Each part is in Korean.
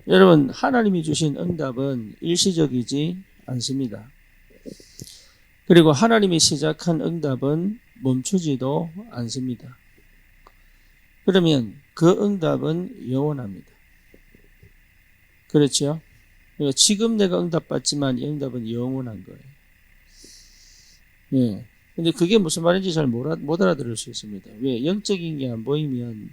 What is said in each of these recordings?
여러분, 하나님이 주신 응답은 일시적이지 않습니다. 그리고 하나님이 시작한 응답은 멈추지도 않습니다. 그러면 그 응답은 영원합니다. 그렇죠? 그러니까 지금 내가 응답받지만 이 응답은 영원한 거예요. 예. 근데 그게 무슨 말인지 잘 못 알아들을 수 있습니다. 왜? 영적인 게 안 보이면,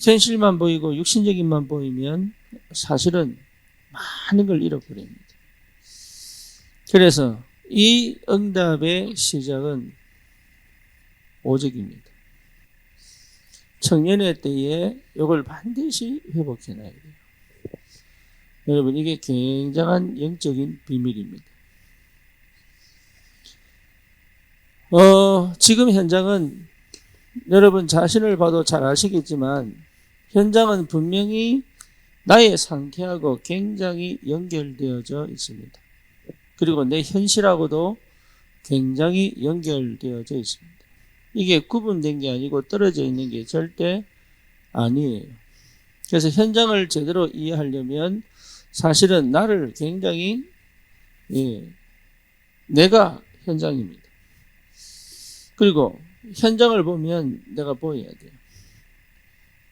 현실만 보이고 육신적인만 보이면 사실은 많은 걸 잃어버립니다. 그래서 이 응답의 시작은 오직입니다. 청년의 때에 이걸 반드시 회복해놔야 돼요. 여러분, 이게 굉장한 영적인 비밀입니다. 지금 현장은 여러분 자신을 봐도 잘 아시겠지만 현장은 분명히 나의 상태하고 굉장히 연결되어져 있습니다. 그리고 내 현실하고도 굉장히 연결되어져 있습니다. 이게 구분된 게 아니고 떨어져 있는 게 절대 아니에요. 그래서 현장을 제대로 이해하려면 사실은 나를 굉장히 내가 현장입니다. 그리고 현장을 보면 내가 보여야 돼요.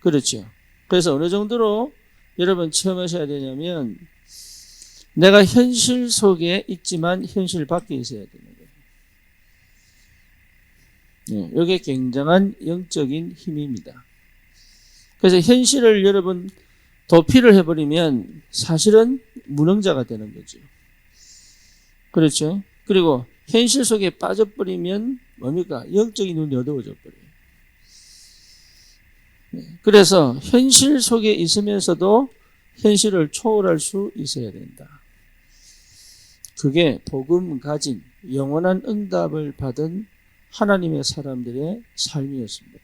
그렇죠. 그래서 어느 정도로 여러분 체험하셔야 되냐면 내가 현실 속에 있지만 현실 밖에 있어야 되는 거예요. 이게 굉장한 영적인 힘입니다. 그래서 현실을 여러분 도피를 해버리면 사실은 무능자가 되는 거죠. 그렇죠. 그리고 현실 속에 빠져버리면 뭡니까? 영적인 눈이 어두워져 버려요. 그래서 현실 속에 있으면서도 현실을 초월할 수 있어야 된다. 그게 복음 가진 영원한 응답을 받은 하나님의 사람들의 삶이었습니다.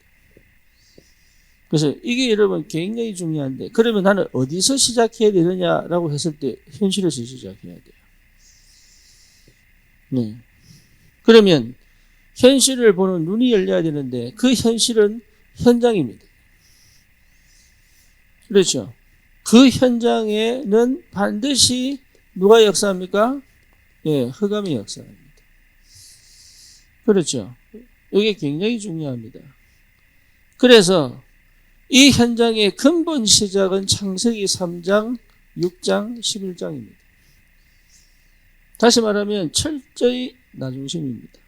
그래서 이게 여러분 굉장히 중요한데, 그러면 나는 어디서 시작해야 되느냐라고 했을 때 현실에서 시작해야 돼요. 네. 그러면 현실을 보는 눈이 열려야 되는데 그 현실은 현장입니다. 그렇죠. 그 현장에는 반드시 누가 역사합니까? 예, 흑암이 역사합니다. 그렇죠. 이게 굉장히 중요합니다. 그래서 이 현장의 근본 시작은 창세기 3장, 6장, 11장입니다. 다시 말하면 철저히 나 중심입니다.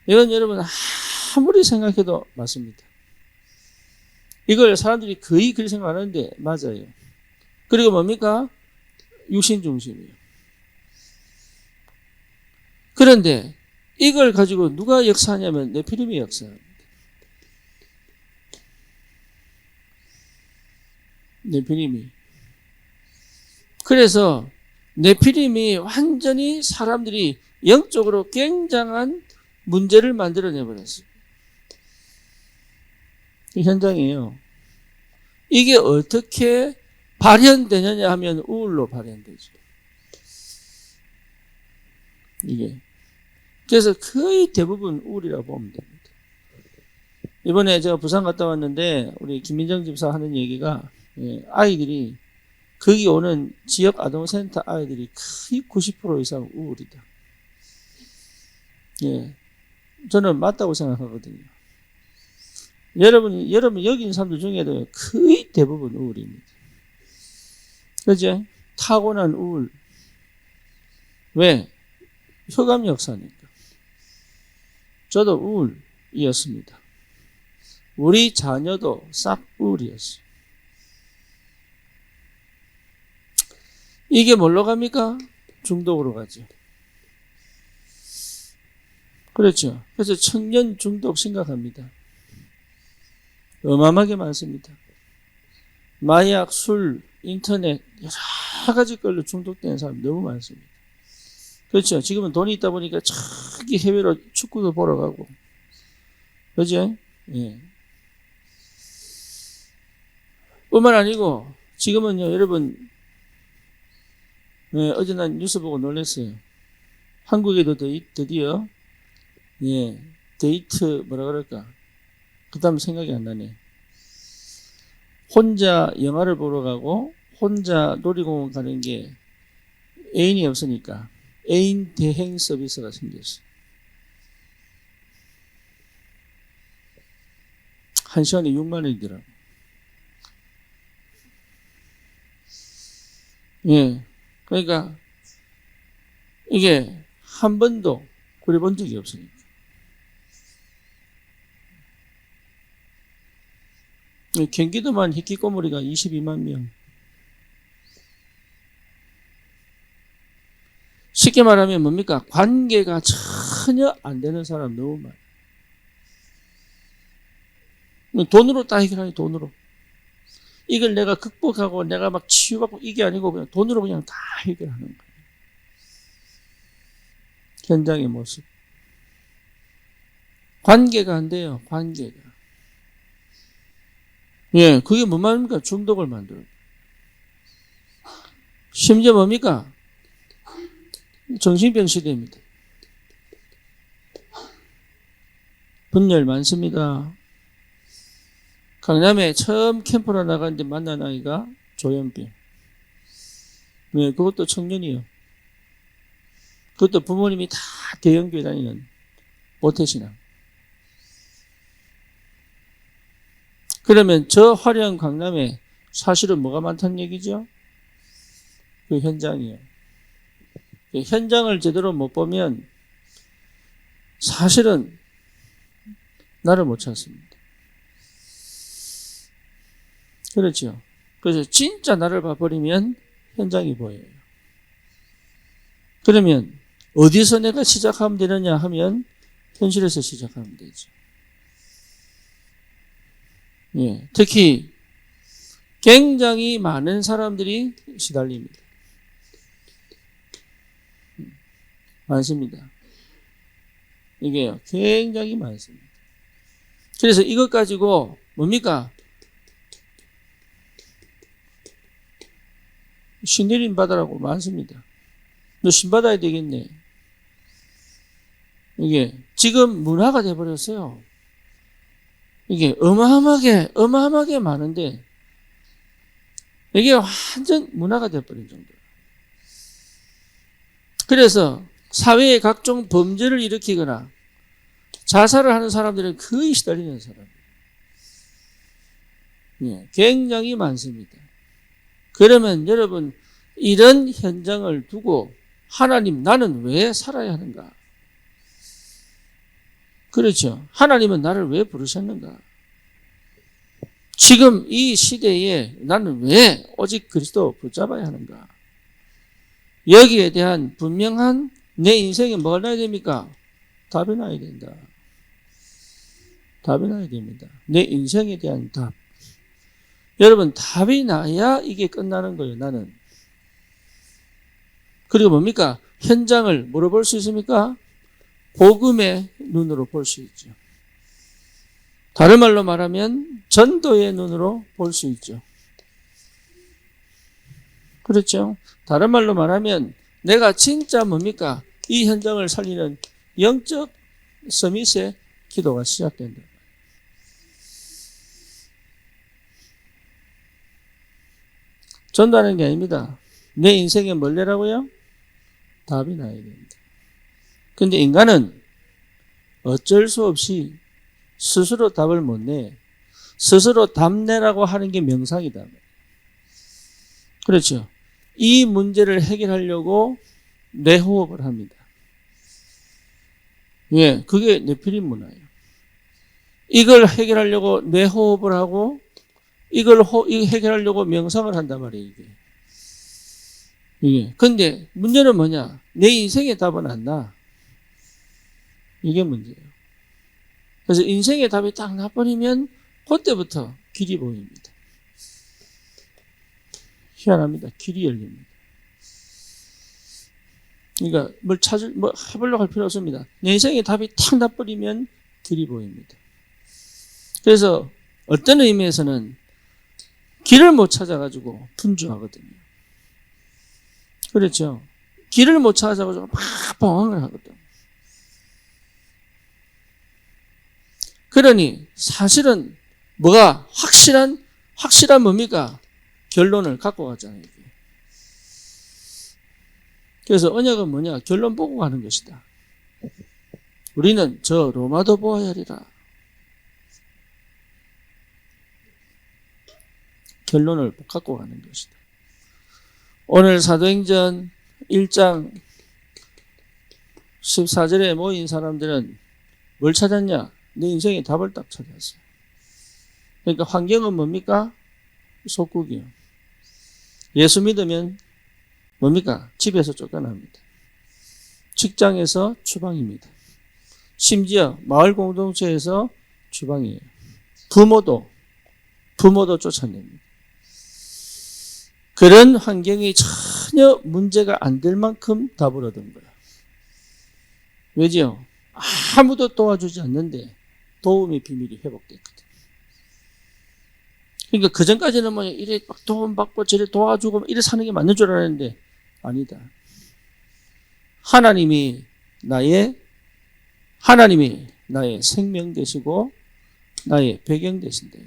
이건 여러분 아무리 생각해도 맞습니다. 이걸 사람들이 거의 그렇게 생각하는데 맞아요. 그리고 뭡니까? 육신 중심이에요. 그런데 이걸 가지고 누가 역사하냐면 네피림이 역사합니다. 네피림이. 그래서 네피림이 완전히 사람들이 영적으로 굉장한 문제를 만들어내버렸어요. 이 현장이에요. 이게 어떻게 발현되느냐 하면 우울로 발현되죠. 이게. 그래서 거의 대부분 우울이라고 보면 됩니다. 이번에 제가 부산 갔다 왔는데 우리 김민정 집사 하는 얘기가 아이들이 거기 오는 지역 아동센터 아이들이 거의 90% 이상 우울이다. 예, 저는 맞다고 생각하거든요. 여러분 여기 있는 사람들 중에도 거의 대부분 우울입니다. 그죠? 타고난 우울. 왜? 흑암 역사니까. 저도 우울이었습니다. 우리 자녀도 싹 우울이었어요. 이게 뭘로 갑니까? 중독으로 가죠. 그렇죠. 그래서 청년 중독 심각합니다. 어마어마하게 많습니다. 마약, 술, 인터넷 여러 가지 걸로 중독되는 사람 너무 많습니다. 그렇죠. 지금은 돈이 있다 보니까 저기 해외로 축구도 보러 가고. 그죠? 예. 뿐만 아니고 지금은요, 여러분, 어제 난 뉴스 보고 놀랐어요. 한국에도 드디어 데이트 뭐라 그럴까? 그 다음 생각이 안 나네. 혼자 영화를 보러 가고 혼자 놀이공원 가는 게 애인이 없으니까 애인 대행 서비스가 생겼어요. 1시간에 6만 원이더라고요. 예. 그러니까 이게 한 번도 그래 본 적이 없으니까. 경기도만 히키코모리가 22만 명. 쉽게 말하면 뭡니까? 관계가 전혀 안 되는 사람 너무 많아요. 돈으로 다 해결하니 돈으로. 이걸 내가 극복하고 내가 막 치유받고 이게 아니고 그냥 돈으로 그냥 다 해결하는 거예요. 현장의 모습. 관계가 안 돼요. 관계가. 예, 그게 뭔 말입니까? 중독을 만들어요. 심지어 뭡니까? 정신병 시대입니다. 분열 많습니다. 강남에 처음 캠프로 나갔는데 만난 아이가 조현병. 네, 그것도 청년이요. 그것도 부모님이 다 대형교회 다니는 모태신앙. 그러면 저 화려한 강남에 사실은 뭐가 많다는 얘기죠? 그 현장이요. 그 현장을 제대로 못 보면 사실은 나를 못 찾습니다. 그렇죠. 그래서 진짜 나를 봐버리면 현장이 보여요. 그러면 어디서 내가 시작하면 되느냐 하면 현실에서 시작하면 되죠. 예, 특히 굉장히 많은 사람들이 시달립니다. 많습니다. 이게요, 굉장히 많습니다. 그래서 이것 가지고 뭡니까? 신내림 받으라고 많습니다. 너 신 받아야 되겠네. 이게 지금 문화가 돼버렸어요. 이게 어마어마하게 많은데 이게 완전 문화가 돼버린 정도. 그래서 사회에 각종 범죄를 일으키거나 자살을 하는 사람들은 거의 시달리는 사람. 예, 굉장히 많습니다. 그러면 여러분 이런 현장을 두고 하나님 나는 왜 살아야 하는가? 그렇죠. 하나님은 나를 왜 부르셨는가? 지금 이 시대에 나는 왜 오직 그리스도 붙잡아야 하는가? 여기에 대한 분명한 내 인생에 뭐가 나야 됩니까? 답이 나야 된다. 답이 나야 됩니다. 내 인생에 대한 답. 여러분 답이 나야 이게 끝나는 거예요. 나는. 그리고 뭡니까? 현장을 뭐로 볼 수 있습니까? 복음의 눈으로 볼 수 있죠. 다른 말로 말하면 전도의 눈으로 볼 수 있죠. 그렇죠? 다른 말로 말하면 내가 진짜 뭡니까? 이 현장을 살리는 영적 서밋의 기도가 시작된다. 전도하는 게 아닙니다. 내 인생에 뭘 내라고요? 답이 나야 됩니다. 근데 인간은 어쩔 수 없이 스스로 답을 못 내. 스스로 답 내라고 하는 게 명상이다. 그렇죠. 이 문제를 해결하려고 뇌호흡을 합니다. 예, 그게 네피림 문화예요. 이걸 해결하려고 뇌호흡을 하고 이걸 해결하려고 명상을 한단 말이에요. 이게. 근데 문제는 뭐냐? 내 인생의 답은 안 나. 이게 문제예요. 그래서 인생의 답이 딱 나버리면 그때부터 길이 보입니다. 희한합니다. 길이 열립니다. 그러니까 뭘 해보려고 할 필요 없습니다. 내 인생의 답이 탁 나버리면 길이 보입니다. 그래서 어떤 의미에서는 길을 못 찾아가지고 분주하거든요. 그렇죠. 길을 못 찾아가지고 막 방황을 하거든. 그러니 사실은 뭐가 확실한 뭡니까? 결론을 갖고 가잖아요. 이게. 그래서 언약은 뭐냐? 결론 보고 가는 것이다. 우리는 저 로마도 보아야 하리라. 결론을 갖고 가는 것이다. 오늘 사도행전 1장 14절에 모인 사람들은 뭘 찾았냐? 내 인생의 답을 딱 찾았어요. 그러니까 환경은 뭡니까? 속국이요. 예수 믿으면 뭡니까? 집에서 쫓겨납니다. 직장에서 추방입니다. 심지어 마을 공동체에서 추방이에요. 부모도 쫓아냅니다. 그런 환경이 전혀 문제가 안 될 만큼 답을 얻은 거예요. 왜지요? 아무도 도와주지 않는데 도움의 비밀이 회복됐거든. 그러니까 그 전까지는 뭐냐, 이래 도움 받고 저래 도와주고 이래 사는 게 맞는 줄 알았는데 아니다. 하나님이 나의 생명 되시고 나의 배경 되신다.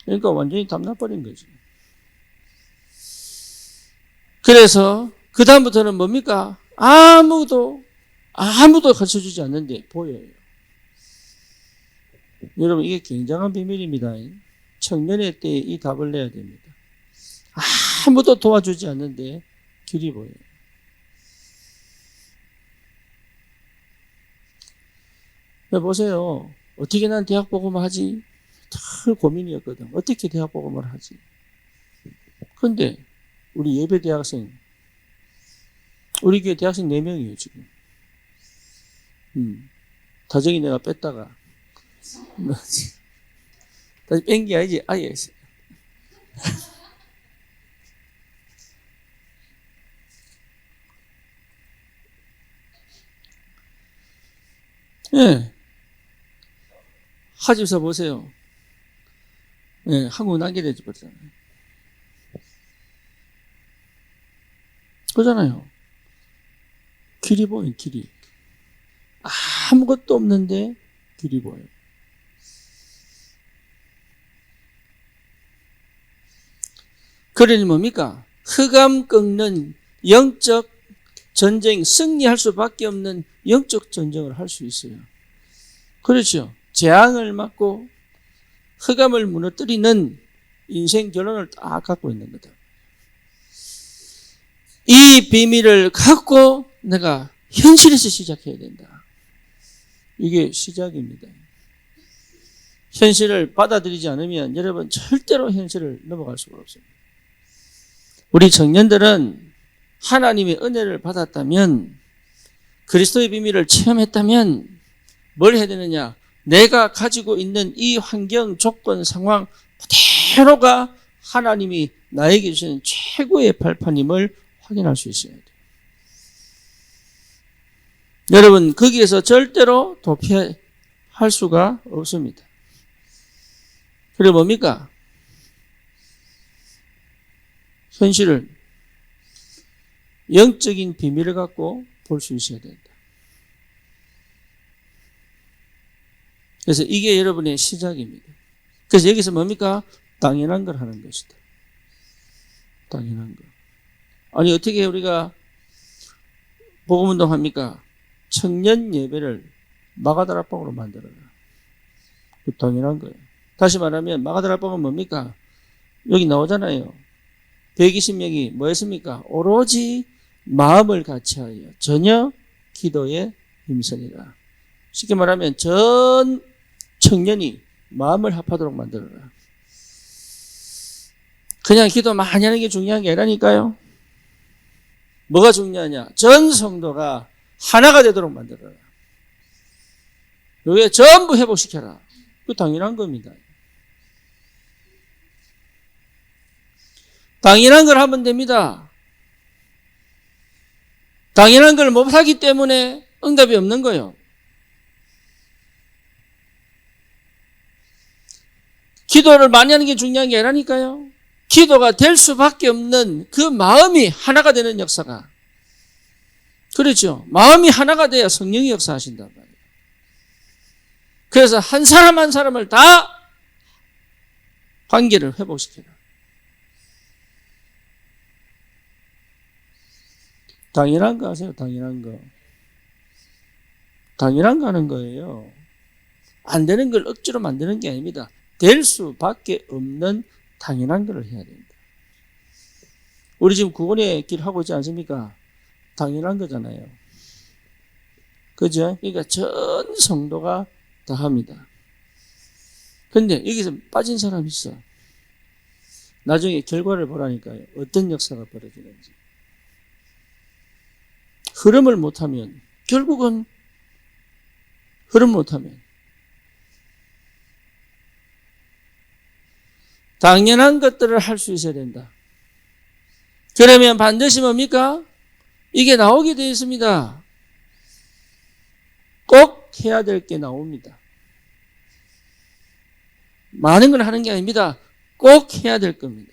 그러니까 완전히 답나버린 거지. 그래서 그 다음부터는 뭡니까? 아무도 가르쳐주지 않는데 보여요. 여러분, 이게 굉장한 비밀입니다. 청년의 때에 이 답을 내야 됩니다. 아무도 도와주지 않는데 길이 보여요. 보세요. 어떻게 난 대학 복음을 하지? 늘 고민이었거든. 어떻게 대학 복음을 하지? 근데 우리 예배 대학생, 우리 교회 대학생 4명이에요, 지금. 다정이 내가 뺐다가 다시 뺀 게 아니지, 아예. 예. 하집사 보세요. 예, 한국 남겨내지 버리잖아요. 그러잖아요. 길이 보여요, 길이. 아무것도 없는데 길이 보여요. 그러니 뭡니까? 흑암 꺾는 영적 전쟁, 승리할 수밖에 없는 영적 전쟁을 할 수 있어요. 그렇죠. 재앙을 맞고 흑암을 무너뜨리는 인생 결론을 딱 갖고 있는 거다. 이 비밀을 갖고 내가 현실에서 시작해야 된다. 이게 시작입니다. 현실을 받아들이지 않으면 여러분 절대로 현실을 넘어갈 수가 없습니다. 우리 청년들은 하나님의 은혜를 받았다면, 그리스도의 비밀을 체험했다면 뭘 해야 되느냐? 내가 가지고 있는 이 환경, 조건, 상황 그대로가 하나님이 나에게 주시는 최고의 발판임을 확인할 수 있어야 돼요. 여러분, 거기에서 절대로 도피할 수가 없습니다. 그리고 뭡니까? 현실을, 영적인 비밀을 갖고 볼 수 있어야 된다. 그래서 이게 여러분의 시작입니다. 그래서 여기서 뭡니까? 당연한 걸 하는 것이다. 당연한 거. 아니, 어떻게 우리가 복음운동 합니까? 청년 예배를 마가다락방으로 만들어라. 그 당연한 거예요. 다시 말하면 마가다락방은 뭡니까? 여기 나오잖아요. 120명이 뭐 했습니까? 오로지 마음을 같이하여 전혀 기도에 힘쓰니라. 쉽게 말하면 전 청년이 마음을 합하도록 만들어라. 그냥 기도 많이 하는 게 중요한 게 아니라니까요. 뭐가 중요하냐? 전 성도가 하나가 되도록 만들어라. 여기에 전부 회복시켜라. 그 당연한 겁니다. 당연한 걸 하면 됩니다. 당연한 걸 못하기 때문에 응답이 없는 거예요. 기도를 많이 하는 게 중요한 게 아니라니까요. 기도가 될 수밖에 없는 그 마음이 하나가 되는 역사가. 그렇죠. 마음이 하나가 돼야 성령이 역사하신단 말이에요. 그래서 한 사람 한 사람을 다 관계를 회복시켜라. 당연한 거 아세요? 당연한 거. 당연한 거 하는 거예요. 안 되는 걸 억지로 만드는 게 아닙니다. 될 수밖에 없는 당연한 걸 해야 됩니다. 우리 지금 구원의 길 하고 있지 않습니까? 당연한 거잖아요. 그죠? 그러니까 전 성도가 다 합니다. 근데 여기서 빠진 사람이 있어. 나중에 결과를 보라니까요. 어떤 역사가 벌어지는지. 흐름을 못하면, 결국은 흐름 못하면 당연한 것들을 할 수 있어야 된다. 그러면 반드시 뭡니까? 이게 나오게 되어 있습니다. 꼭 해야 될 게 나옵니다. 많은 걸 하는 게 아닙니다. 꼭 해야 될 겁니다.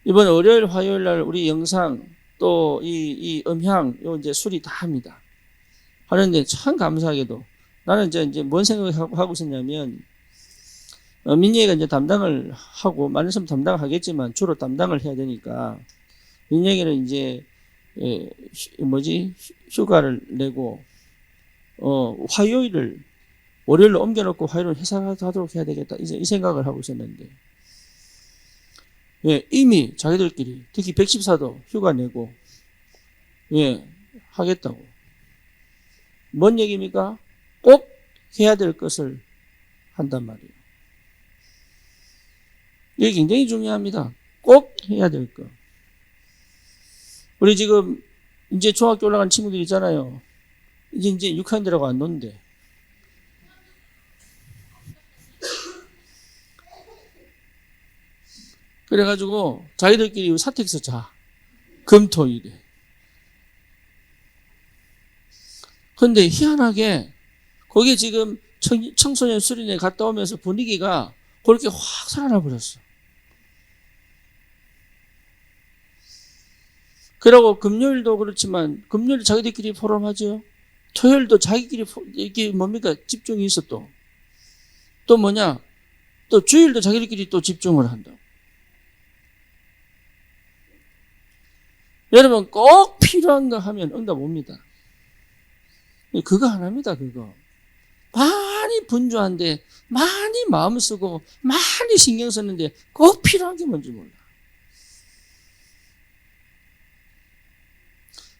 이번 월요일, 화요일 날 우리 영상 또 이 음향, 요 이제 수리 다 합니다. 하는데 참 감사하게도 나는 이제 뭔 생각을 하고 있었냐면, 민영이가 이제 담당을 하고, 많은 사람 담당을 하겠지만 주로 담당을 해야 되니까, 민영이는 이제, 휴가를 내고, 화요일을, 월요일로 옮겨놓고 화요일을 회사하도록 해야 되겠다. 이제 이 생각을 하고 있었는데, 이미 자기들끼리, 특히 114도 휴가 내고, 하겠다고. 뭔 얘기입니까? 꼭 해야 될 것을 한단 말이에요. 이게 굉장히 중요합니다. 꼭 해야 될 거. 우리 지금 이제 중학교 올라간 친구들 있잖아요. 이제 6학년들하고 안 논대. 그래가지고 자기들끼리 사택에서 자. 금토일에. 근데 희한하게 거기 지금 청소년 수련회 갔다 오면서 분위기가 그렇게 확 살아나 버렸어. 그러고 금요일도 그렇지만 금요일 자기들끼리 포럼하죠. 토요일도 자기끼리 이게 뭡니까? 집중이 있어 또. 또 뭐냐? 또 주일도 자기들끼리 또 집중을 한다. 여러분 꼭 필요한 거 하면 응답 옵니다. 그거 하나입니다. 그거. 많이 분주한데 많이 마음 쓰고 많이 신경 쓰는데 꼭 필요한 게 뭔지 몰라.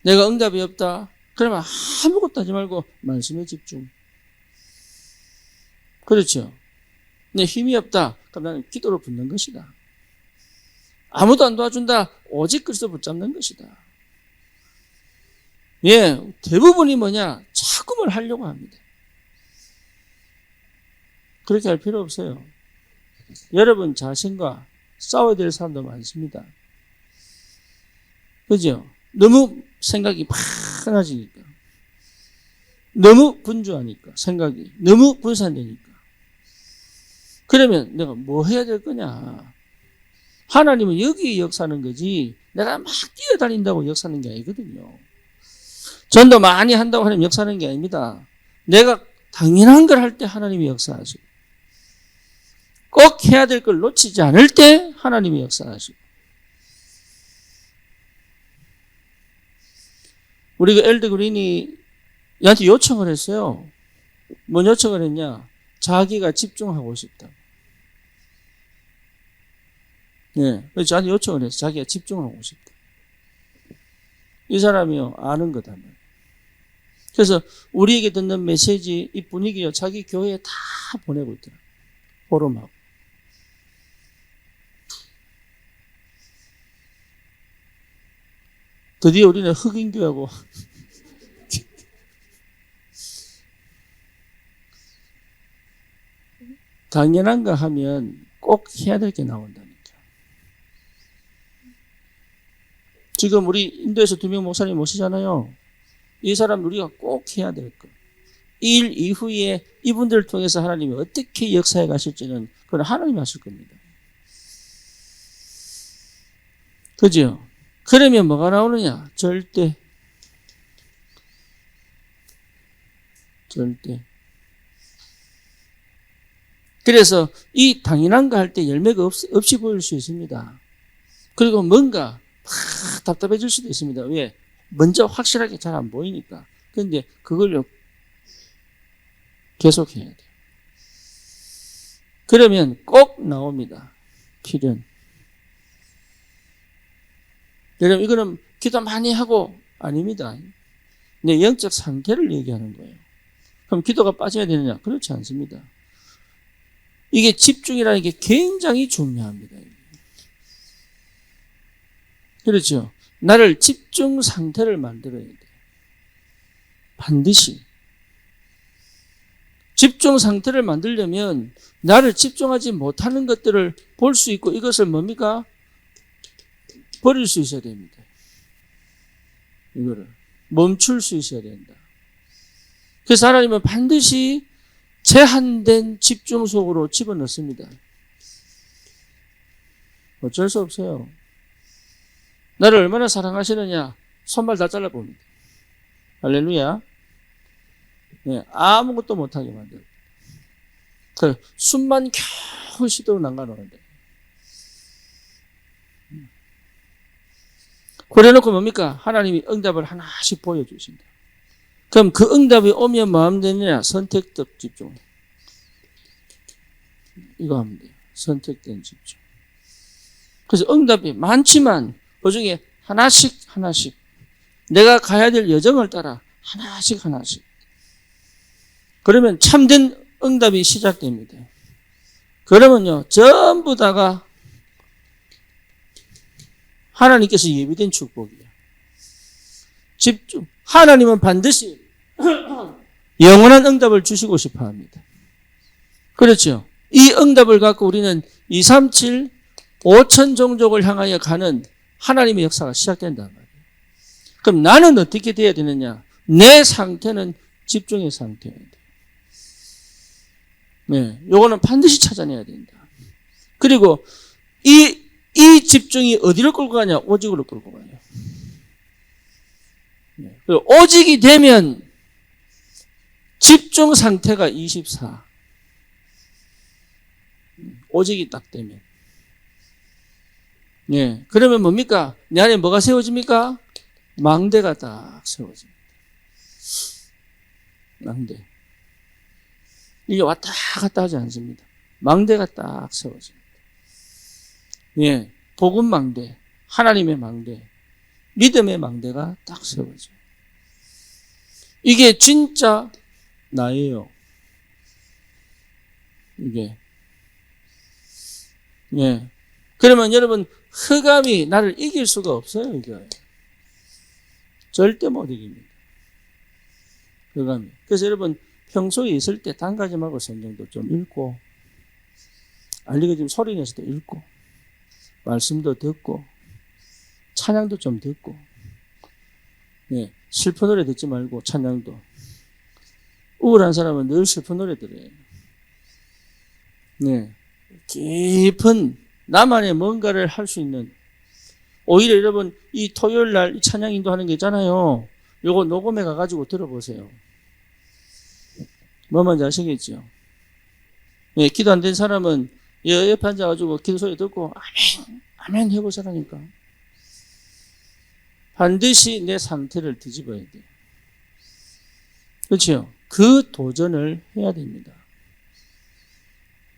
내가 응답이 없다. 그러면 아무것도 하지 말고 말씀에 집중. 그렇죠. 내 힘이 없다. 그럼 나는 기도로 붙는 것이다. 아무도 안 도와준다. 오직 그리스도 붙잡는 것이다. 대부분이 뭐냐? 자금을 하려고 합니다. 그렇게 할 필요 없어요. 여러분 자신과 싸워야 될 사람도 많습니다. 그죠? 너무 생각이 많아지니까. 너무 분주하니까. 생각이. 너무 분산되니까. 그러면 내가 뭐 해야 될 거냐? 하나님은 여기에 역사하는 거지 내가 막 뛰어다닌다고 역사하는 게 아니거든요. 전도 많이 한다고 하나님 역사하는 게 아닙니다. 내가 당연한 걸 할 때 하나님이 역사하시고 꼭 해야 될 걸 놓치지 않을 때 하나님이 역사하시고 우리 그 엘드 그린이 얘한테 요청을 했어요. 뭔 요청을 했냐? 자기가 집중하고 싶다. 그래서 저한테 요청을 해서 자기가 집중하고 싶다. 이 사람이요, 아는 거다. 그래서 우리에게 듣는 메시지, 이 분위기요, 자기 교회에 다 보내고 있더라. 포럼하고. 드디어 우리는 흑인교회하고 당연한 거 하면 꼭 해야 될 게 나온다니까. 지금 우리 인도에서 2명 목사님 모시잖아요. 이 사람 우리가 꼭 해야 될 거. 이 일 이후에 이분들을 통해서 하나님이 어떻게 역사해 가실지는 그건 하나님이 하실 겁니다. 그죠? 그러면 뭐가 나오느냐? 절대. 그래서 이 당연한 거 할 때 열매가 없이 보일 수 있습니다. 그리고 뭔가 막 답답해질 수도 있습니다. 왜? 먼저 확실하게 잘 안 보이니까. 그런데 그걸요 계속해야 돼요. 그러면 꼭 나옵니다. 필연. 여러분 이거는 기도 많이 하고 아닙니다. 내 영적 상태를 얘기하는 거예요. 그럼 기도가 빠져야 되느냐? 그렇지 않습니다. 이게 집중이라는 게 굉장히 중요합니다. 그렇죠. 나를 집중 상태를 만들어야 돼. 반드시. 집중 상태를 만들려면 나를 집중하지 못하는 것들을 볼 수 있고 이것을 뭡니까? 버릴 수 있어야 됩니다. 이거를. 멈출 수 있어야 된다. 그래서 하나님은 반드시 제한된 집중 속으로 집어넣습니다. 어쩔 수 없어요. 나를 얼마나 사랑하시느냐? 손발 다 잘라봅니다. 할렐루야. 네, 아무것도 못하게 만들어요. 그 숨만 겨우 쉬도록 난간하는데. 그래놓고 뭡니까? 하나님이 응답을 하나씩 보여주신다. 그럼 그 응답이 오면 뭐 하면 되느냐? 선택적 집중. 이거 하면 돼요. 선택된 집중. 그래서 응답이 많지만 그중에 하나씩 내가 가야 될 여정을 따라 하나씩 그러면 참된 응답이 시작됩니다. 그러면요 전부 다가 하나님께서 예비된 축복이에요. 집중. 하나님은 반드시 영원한 응답을 주시고 싶어 합니다. 그렇죠. 이 응답을 갖고 우리는 237 5천 종족을 향하여 가는 하나님의 역사가 시작된단 말이에요. 그럼 나는 어떻게 돼야 되느냐? 내 상태는 집중의 상태여야 돼요. 네, 요거는 반드시 찾아내야 된다. 그리고 이 집중이 어디로 끌고 가냐? 오직으로 끌고 가요. 네, 그리고 오직이 되면 집중 상태가 24. 오직이 딱 되면. 예. 그러면 뭡니까? 내 안에 뭐가 세워집니까? 망대가 딱 세워집니다. 망대. 이게 왔다 갔다 하지 않습니다. 망대가 딱 세워집니다. 예. 복음 망대, 하나님의 망대, 믿음의 망대가 딱 세워져요. 이게 진짜 나예요. 이게. 예. 그러면 여러분, 흑암이 나를 이길 수가 없어요, 이거. 절대 못 이깁니다. 흑암이. 그래서 여러분, 평소에 있을 때 단가지 말고 성경도 좀 읽고, 알리고 좀 소리 내서도 읽고, 말씀도 듣고, 찬양도 좀 듣고, 예. 슬픈 노래 듣지 말고, 찬양도. 우울한 사람은 늘 슬픈 노래 들어요. 네. 깊은 나만의 뭔가를 할 수 있는, 오히려 여러분 이 토요일 날 이 찬양 인도하는 게 있잖아요. 요거 녹음해 가가지고 들어보세요. 뭐 뭔지 아시겠죠? 예, 기도 안 된 사람은 옆에 앉아가지고 기도 소리 듣고 아멘 아멘 해보자라니까. 반드시 내 상태를 뒤집어야 돼요. 그렇죠? 그 도전을 해야 됩니다.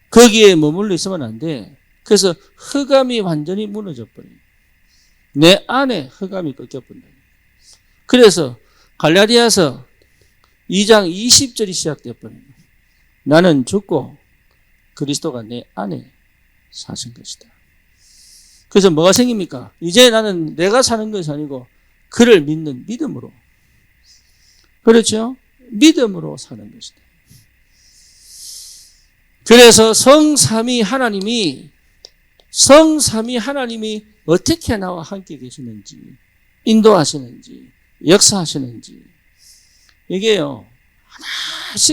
거기에 머물러 있으면 안 돼. 그래서 흑암이 완전히 무너져 버려요. 내 안에 흑암이 꺾여버린다. 그래서 갈라디아서 2장 20절이 시작되어 버려요. 나는 죽고 그리스도가 내 안에 사신 것이다. 그래서 뭐가 생깁니까? 이제 나는 내가 사는 것이 아니고 그를 믿는 믿음으로. 그렇죠? 믿음으로 사는 것이다. 그래서 성삼위 하나님이 어떻게 나와 함께 계시는지, 인도하시는지, 역사하시는지, 이게요,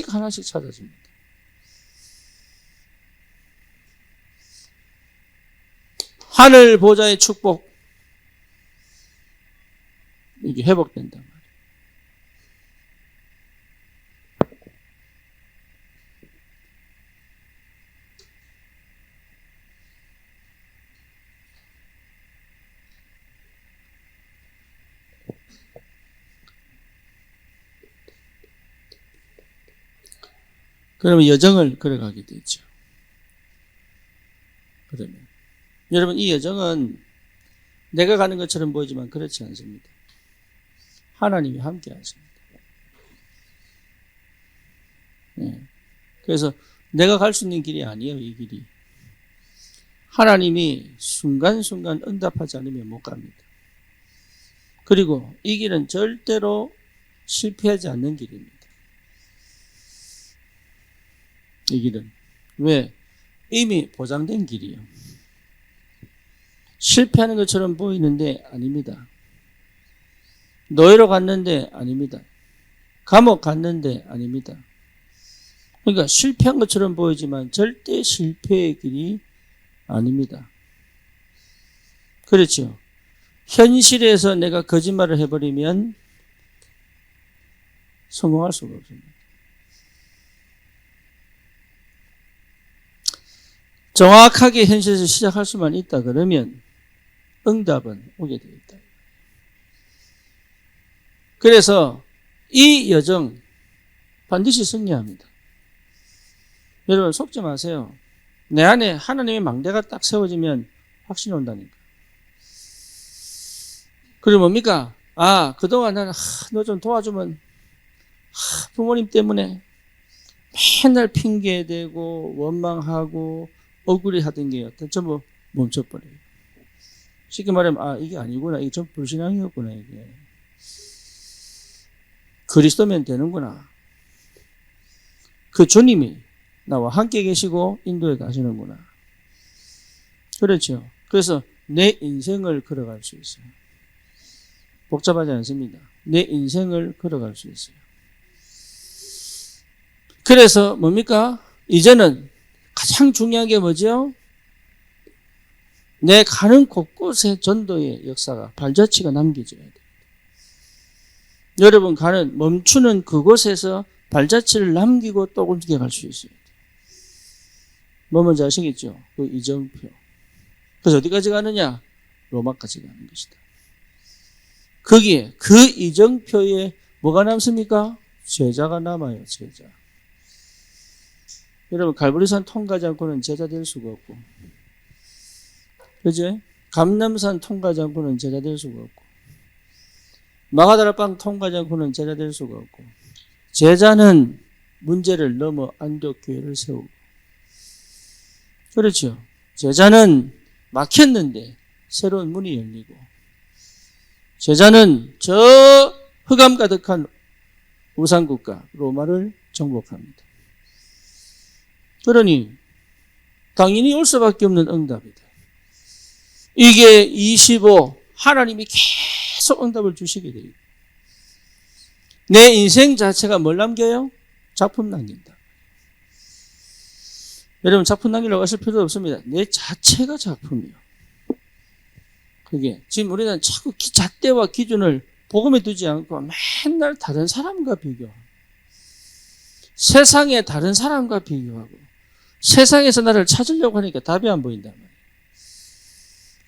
하나씩 찾아집니다. 하늘 보좌의 축복, 이게 회복된단 말이에요. 그러면 여정을 걸어가게 되죠. 그러면 여러분, 이 여정은 내가 가는 것처럼 보이지만 그렇지 않습니다. 하나님이 함께 하십니다. 네. 그래서 내가 갈 수 있는 길이 아니에요, 이 길이. 하나님이 순간순간 응답하지 않으면 못 갑니다. 그리고 이 길은 절대로 실패하지 않는 길입니다. 이 길은. 왜? 이미 보장된 길이에요. 실패하는 것처럼 보이는데 아닙니다. 노예로 갔는데 아닙니다. 감옥 갔는데 아닙니다. 그러니까 실패한 것처럼 보이지만 절대 실패의 길이 아닙니다. 그렇죠. 현실에서 내가 거짓말을 해버리면 성공할 수가 없습니다. 정확하게 현실에서 시작할 수만 있다 그러면 응답은 오게 되어 있다. 그래서 이 여정 반드시 승리합니다. 여러분 속지 마세요. 내 안에 하나님의 망대가 딱 세워지면 확신이 온다니까. 그리고 뭡니까? 그동안 나는 너 좀 도와주면 부모님 때문에 맨날 핑계대고 원망하고 억울해 하던 게 전부 멈춰버려요. 쉽게 말하면 이게 아니구나. 이게 좀 불신앙이었구나. 이게 그리스도면 되는구나. 그 주님이 나와 함께 계시고 인도에 가시는구나. 그렇죠. 그래서 내 인생을 걸어갈 수 있어요. 복잡하지 않습니다. 내 인생을 걸어갈 수 있어요. 그래서 뭡니까? 이제는 가장 중요한 게 뭐죠? 내 가는 곳곳에 전도의 역사가 발자취가 남겨져야 돼요. 여러분 멈추는 그곳에서 발자취를 남기고 또 움직여갈 수 있어요. 뭐 뭔지 아시겠죠? 그 이정표. 그래서 어디까지 가느냐? 로마까지 가는 것이다. 거기에 그 이정표에 뭐가 남습니까? 제자가 남아요. 제자. 여러분 갈보리산 통과하지 않고는 제자 될 수가 없고, 그죠? 감람산 통과하지 않고는 제자 될 수가 없고, 마가다라 빵 통과하지 않고는 제자 될 수가 없고, 제자는 문제를 넘어 안독 교회를 세우고, 그렇죠. 제자는 막혔는데 새로운 문이 열리고, 제자는 저 흑암 가득한 우상국가 로마를 정복합니다. 그러니 당연히 올 수밖에 없는 응답이다. 이게 25, 하나님이 계속 응답을 주시게 돼요. 내 인생 자체가 뭘 남겨요? 작품 남긴다. 여러분 작품 남기려고 하실 필요 없습니다. 내 자체가 작품이에요. 그게 지금 우리는 자꾸 잣대와 기준을 복음에 두지 않고 맨날 다른 사람과 비교하고, 세상에 다른 사람과 비교하고, 세상에서 나를 찾으려고 하니까 답이 안 보인단 말이에요.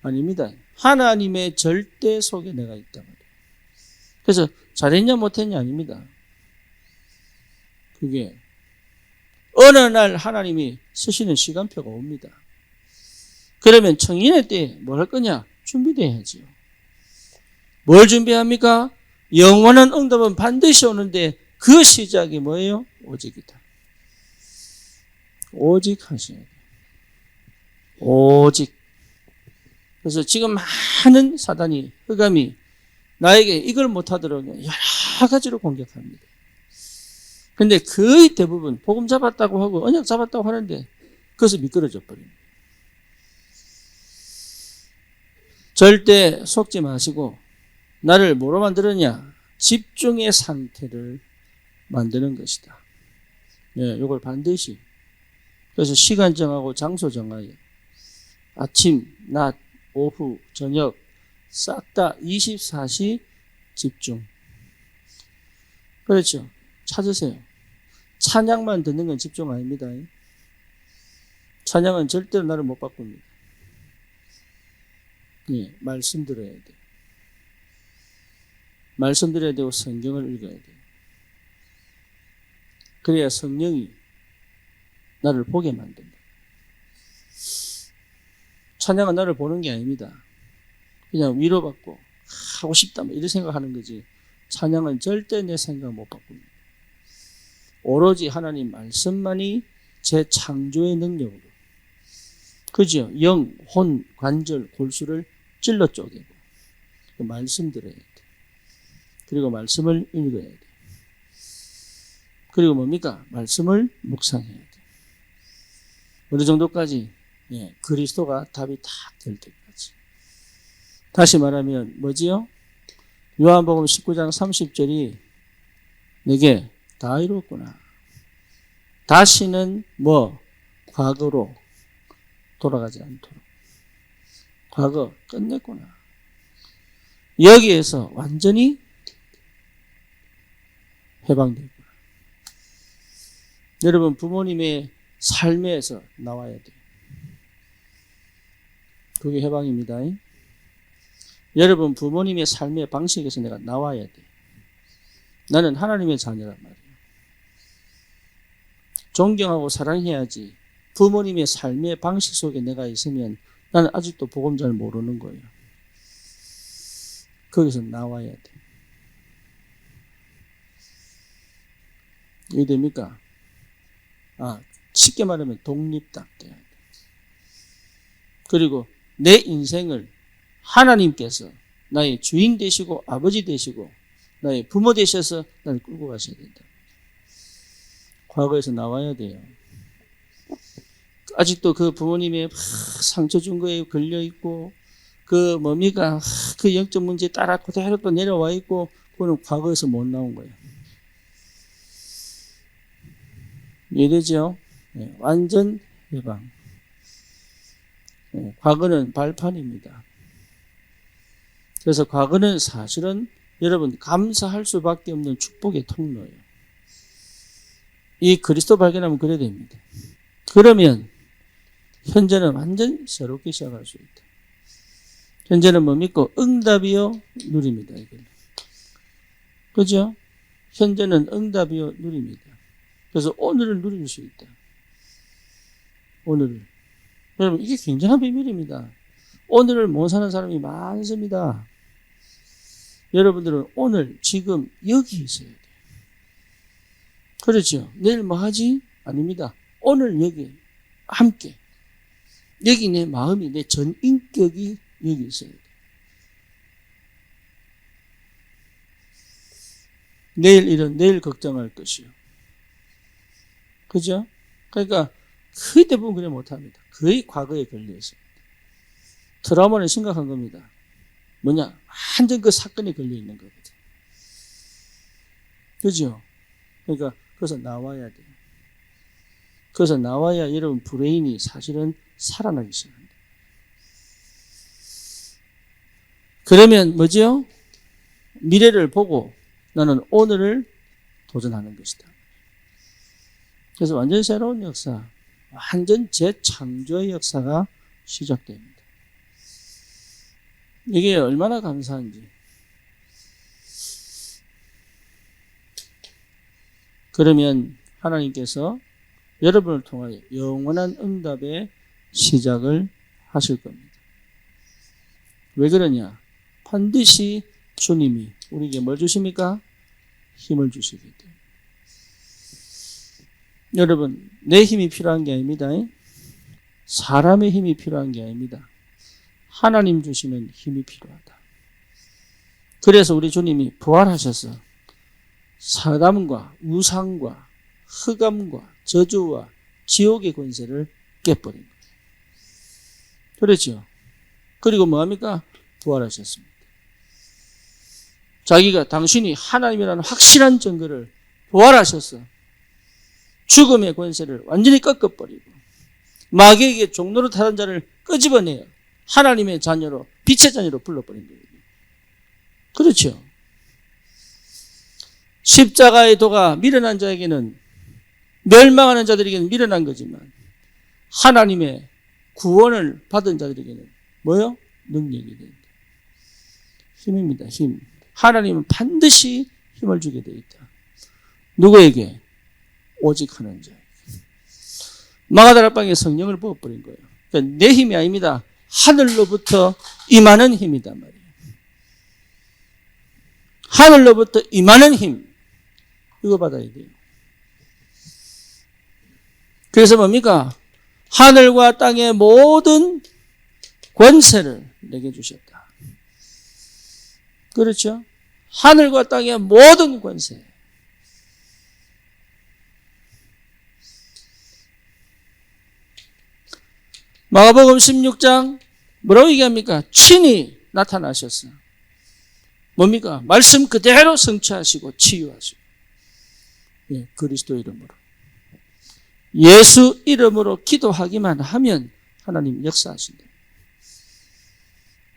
아닙니다. 하나님의 절대 속에 내가 있단 말이에요. 그래서 잘했냐 못했냐 아닙니다. 그게 어느 날 하나님이 쓰시는 시간표가 옵니다. 그러면 청인의 때에 뭘 할 거냐? 준비돼야지요. 뭘 준비합니까? 영원한 응답은 반드시 오는데 그 시작이 뭐예요? 오직이다. 오직 하셔야 돼요. 오직. 그래서 지금 많은 사단이, 흑암이 나에게 이걸 못하도록 여러 가지로 공격합니다. 근데 거의 대부분 복음 잡았다고 하고 언약 잡았다고 하는데 그것을 미끄러져 버립니다. 절대 속지 마시고 나를 뭐로 만들었냐? 집중의 상태를 만드는 것이다. 네, 이걸 반드시. 그래서 시간 정하고 장소 정하여 아침, 낮, 오후, 저녁 싹 다 24시 집중. 그렇죠. 찾으세요. 찬양만 듣는 건 집중 아닙니다. 찬양은 절대로 나를 못 바꿉니다. 예, 말씀 들어야 돼요. 말씀 들어야 되고 성경을 읽어야 돼요. 그래야 성령이 나를 보게 만든다. 찬양은 나를 보는 게 아닙니다. 그냥 위로받고 하고 싶다 뭐 이런 생각하는 거지. 찬양은 절대 내 생각 못 바꿉니다. 오로지 하나님 말씀만이 제 창조의 능력으로, 그죠? 영, 혼, 관절, 골수를 찔러 쪼개고 그 말씀 들어야 돼. 그리고 말씀을 읽어야 돼. 그리고 뭡니까? 말씀을 묵상해야 돼. 어느 정도까지? 예, 그리스도가 답이 다 될 때까지. 다시 말하면 뭐지요? 요한복음 19장 30절이 내게 다 이루었구나. 다시는 뭐 과거로 돌아가지 않도록. 과거 끝냈구나. 여기에서 완전히 해방됐구나. 여러분 부모님의 삶에서 나와야 돼요. 그게 해방입니다. 여러분 부모님의 삶의 방식에서 내가 나와야 돼. 나는 하나님의 자녀란 말이에요. 존경하고 사랑해야지. 부모님의 삶의 방식 속에 내가 있으면 나는 아직도 복음 잘 모르는 거예요. 거기서 나와야 돼. 이해됩니까? 쉽게 말하면 독립딱 돼야 돼. 그리고 내 인생을 하나님께서 나의 주인 되시고 아버지 되시고 나의 부모 되셔서 나를 끌고 가셔야 된다. 과거에서 나와야 돼요. 아직도 그 부모님의 상처 준 거에 걸려있고 그 뭡니까? 그 영적 문제에 따라 그대로 또 내려와 있고 그거는 과거에서 못 나온 거예요. 이해되죠? 네, 완전 해방. 네, 과거는 발판입니다. 그래서 과거는 사실은 여러분 감사할 수밖에 없는 축복의 통로예요. 이 그리스도 발견하면 그래야 됩니다. 그러면 현재는 완전 새롭게 시작할 수 있다. 현재는 뭡니까? 응답이요 누립니다. 이걸. 그죠? 현재는 응답이요 누립니다. 그래서 오늘을 누릴 수 있다. 오늘을. 여러분 이게 굉장한 비밀입니다. 오늘을 못 사는 사람이 많습니다. 여러분들은 오늘 지금 여기 있어야 돼요. 그렇죠? 내일 뭐 하지? 아닙니다. 오늘 여기 함께. 여기 내 마음이 내 전 인격이 여기 있어야 돼요. 내일 일은 내일 걱정할 것이요. 그죠? 그러니까 거의 대부분 그래 못합니다. 거의 과거에 걸려있어요. 트라우마는 심각한 겁니다. 뭐냐? 완전 그 사건에 걸려있는 거거든. 그죠? 그러니까 거기서 나와야 돼요. 거기서 나와야 여러분 브레인이 사실은 살아나기 시작합니다. 그러면 뭐죠? 미래를 보고 나는 오늘을 도전하는 것이다. 그래서 완전 새로운 역사, 완전 재창조의 역사가 시작됩니다. 이게 얼마나 감사한지. 그러면 하나님께서 여러분을 통하여 영원한 응답의 시작을 하실 겁니다. 왜 그러냐? 반드시 주님이 우리에게 뭘 주십니까? 힘을 주시기 때문에. 여러분, 내 힘이 필요한 게 아닙니다. 사람의 힘이 필요한 게 아닙니다. 하나님 주시는 힘이 필요하다. 그래서 우리 주님이 부활하셔서 사담과 우상과 흑암과 저주와 지옥의 권세를 깨버린 거예요. 그렇죠? 그리고 뭐합니까? 부활하셨습니다. 자기가 당신이 하나님이라는 확실한 증거를 부활하셔서 죽음의 권세를 완전히 꺾어버리고 마귀에게 종로로 타던 자를 끄집어내어 하나님의 자녀로 빛의 자녀로 불러버린 거예요. 그렇죠? 십자가의 도가 미련한 자에게는 멸망하는 자들에게는 미련한 거지만 하나님의 구원을 받은 자들에게는 뭐요? 능력이 된다. 힘입니다. 힘. 하나님은 반드시 힘을 주게 되어 있다. 누구에게? 오직 하는 자에게. 마가다락방에 성령을 부어버린 거예요. 그러니까 내 힘이 아닙니다. 하늘로부터 임하는 힘이단 말이에요. 하늘로부터 임하는 힘. 이거 받아야 돼요. 그래서 뭡니까? 하늘과 땅의 모든 권세를 내게 주셨다. 그렇죠? 하늘과 땅의 모든 권세. 마가복음 16장 뭐라고 얘기합니까? 친히 나타나셨어. 뭡니까? 말씀 그대로 성취하시고 치유하시고. 예, 그리스도 이름으로. 예수 이름으로 기도하기만 하면 하나님 역사하신다.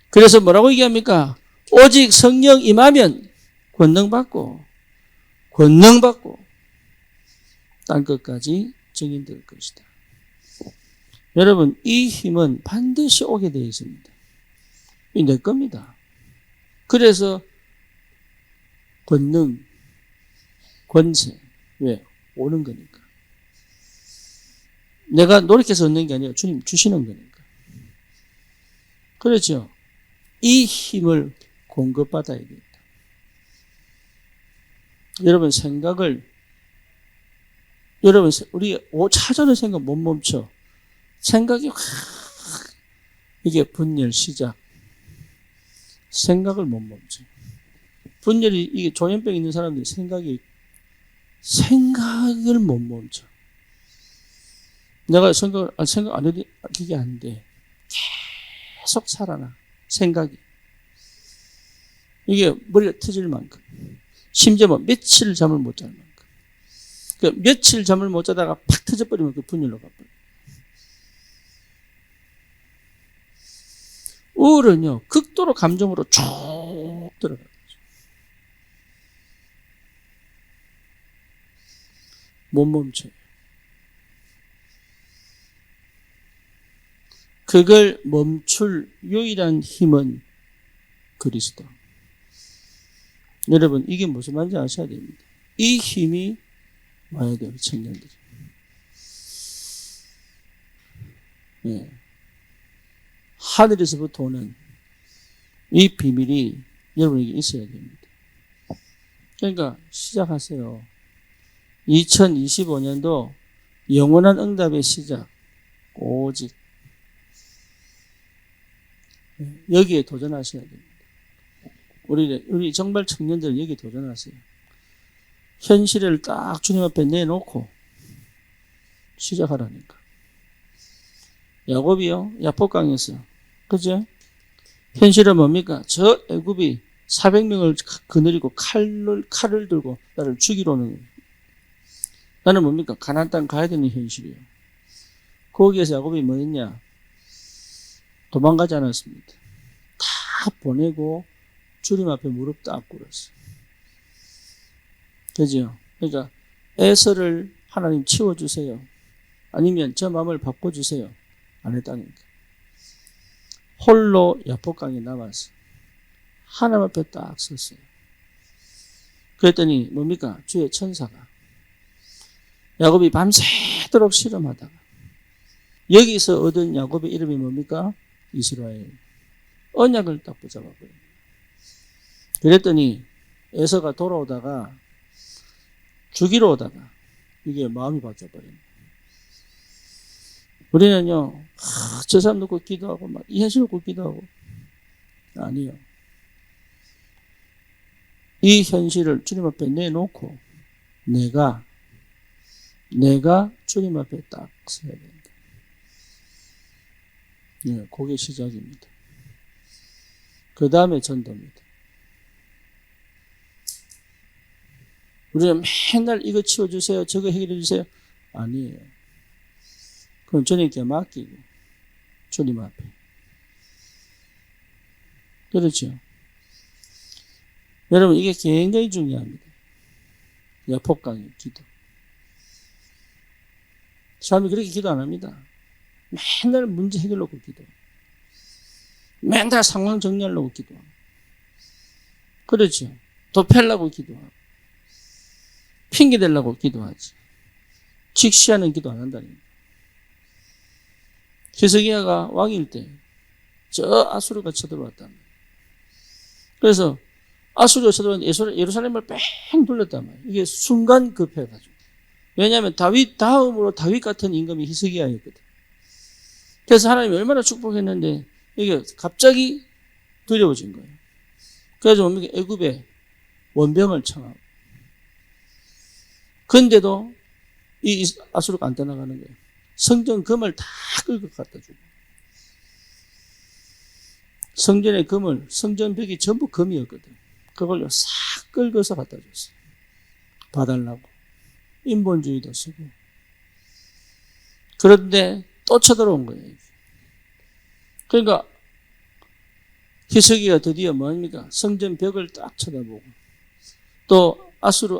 그래서 뭐라고 얘기합니까? 오직 성령 임하면 권능받고 땅끝까지 증인될 것이다. 여러분, 이 힘은 반드시 오게 되어 있습니다. 이 내 겁니다. 그래서 권능, 권세, 왜? 오는 거니까. 내가 노력해서 얻는 게 아니라 주님 주시는 거니까. 그렇죠? 이 힘을 공급받아야 된다. 여러분 우리 5차전의 생각 못 멈춰. 생각이 이게 분열 시작. 생각을 못 멈춰. 분열이 이게 조현병 있는 사람들이 생각을 못 멈춰. 내가 생각 안 해도 그게 안 돼. 계속 살아나. 생각이. 이게 머리가 터질 만큼. 심지어 며칠 잠을 못 잘 만큼. 그 며칠 잠을 못 자다가 팍 터져버리면 그 분열로 가버려. 우울은요, 극도로 감정으로 쭉 들어가요. 못 멈춰요. 그걸 멈출 유일한 힘은 그리스도. 여러분, 이게 무슨 말인지 아셔야 됩니다. 이 힘이 와야 돼요, 청년들이. 네. 하늘에서부터 오는 이 비밀이 여러분에게 있어야 됩니다. 그러니까 시작하세요. 2025년도 영원한 응답의 시작. 오직 여기에 도전하셔야 됩니다. 우리 정말 청년들 여기에 도전하세요. 현실을 딱 주님 앞에 내놓고 시작하라니까. 야곱이요, 야복강에서, 그죠? 현실은 뭡니까? 저 애굽이 400명을 거느리고 칼을 들고 나를 죽이러 오는 거예요. 나는 뭡니까? 가나안 땅 가야 되는 현실이에요. 거기에서 야곱이 뭐 했냐? 도망가지 않았습니다. 다 보내고 주님 앞에 무릎 딱 꿇었어요. 그죠? 그러니까 에서를 하나님 치워주세요. 아니면 저 마음을 바꿔주세요. 안 했다니까. 홀로 야복강에 남아서 하나님 앞에 딱 섰어요. 그랬더니 뭡니까? 주의 천사가 야곱이 밤새도록 실험하다가 여기서 얻은 야곱의 이름이 뭡니까? 이스라엘. 언약을 딱 붙잡아버려요. 그랬더니 에서가 돌아오다가 죽이러 오다가 이게 마음이 바뀌어버립니다. 우리는요, 저 사람 놓고 기도하고 막 이 현실 놓고 기도하고 아니요. 이 현실을 주님 앞에 내놓고 내가 주님 앞에 딱 서야 된다. 네, 그게 시작입니다. 그 다음에 전도입니다. 우리는 맨날 이거 치워주세요, 저거 해결해주세요. 아니에요. 그럼 주님께 맡기고 주님 앞에. 그렇죠? 여러분, 이게 굉장히 중요합니다. 야복강의 기도. 사람이 그렇게 기도 안 합니다. 맨날 문제 해결하고 기도해요. 맨날 상황 정리하려고 기도하고. 그렇죠. 도피하려고 기도하고. 핑계 대려고 기도하지. 직시하는 기도 안 한다니까. 히스기야가 왕일 때 저 아수르가 쳐들어왔단 말이에요. 그래서 아수르가 쳐들어왔는데 예루살렘을 뺑 돌렸단 말이에요. 이게 순간 급해가지고. 왜냐하면 다윗 다음으로 다윗 같은 임금이 히스기야였거든. 그래서 하나님이 얼마나 축복했는데 이게 갑자기 두려워진 거예요. 그래서 뭡니까? 애굽에 원병을 청하고. 근데도 이 아수르가 안 떠나가는 거예요. 성전 금을 다 끌고 갖다 주고. 성전의 금을, 성전 벽이 전부 금이었거든. 그걸로 싹 끌고서 갖다 줬어요. 봐달라고. 인본주의도 쓰고. 그런데 또 쳐들어온 거예요. 그러니까 히스기야가 드디어 뭡니까? 성전 벽을 딱 쳐다보고 또 아수르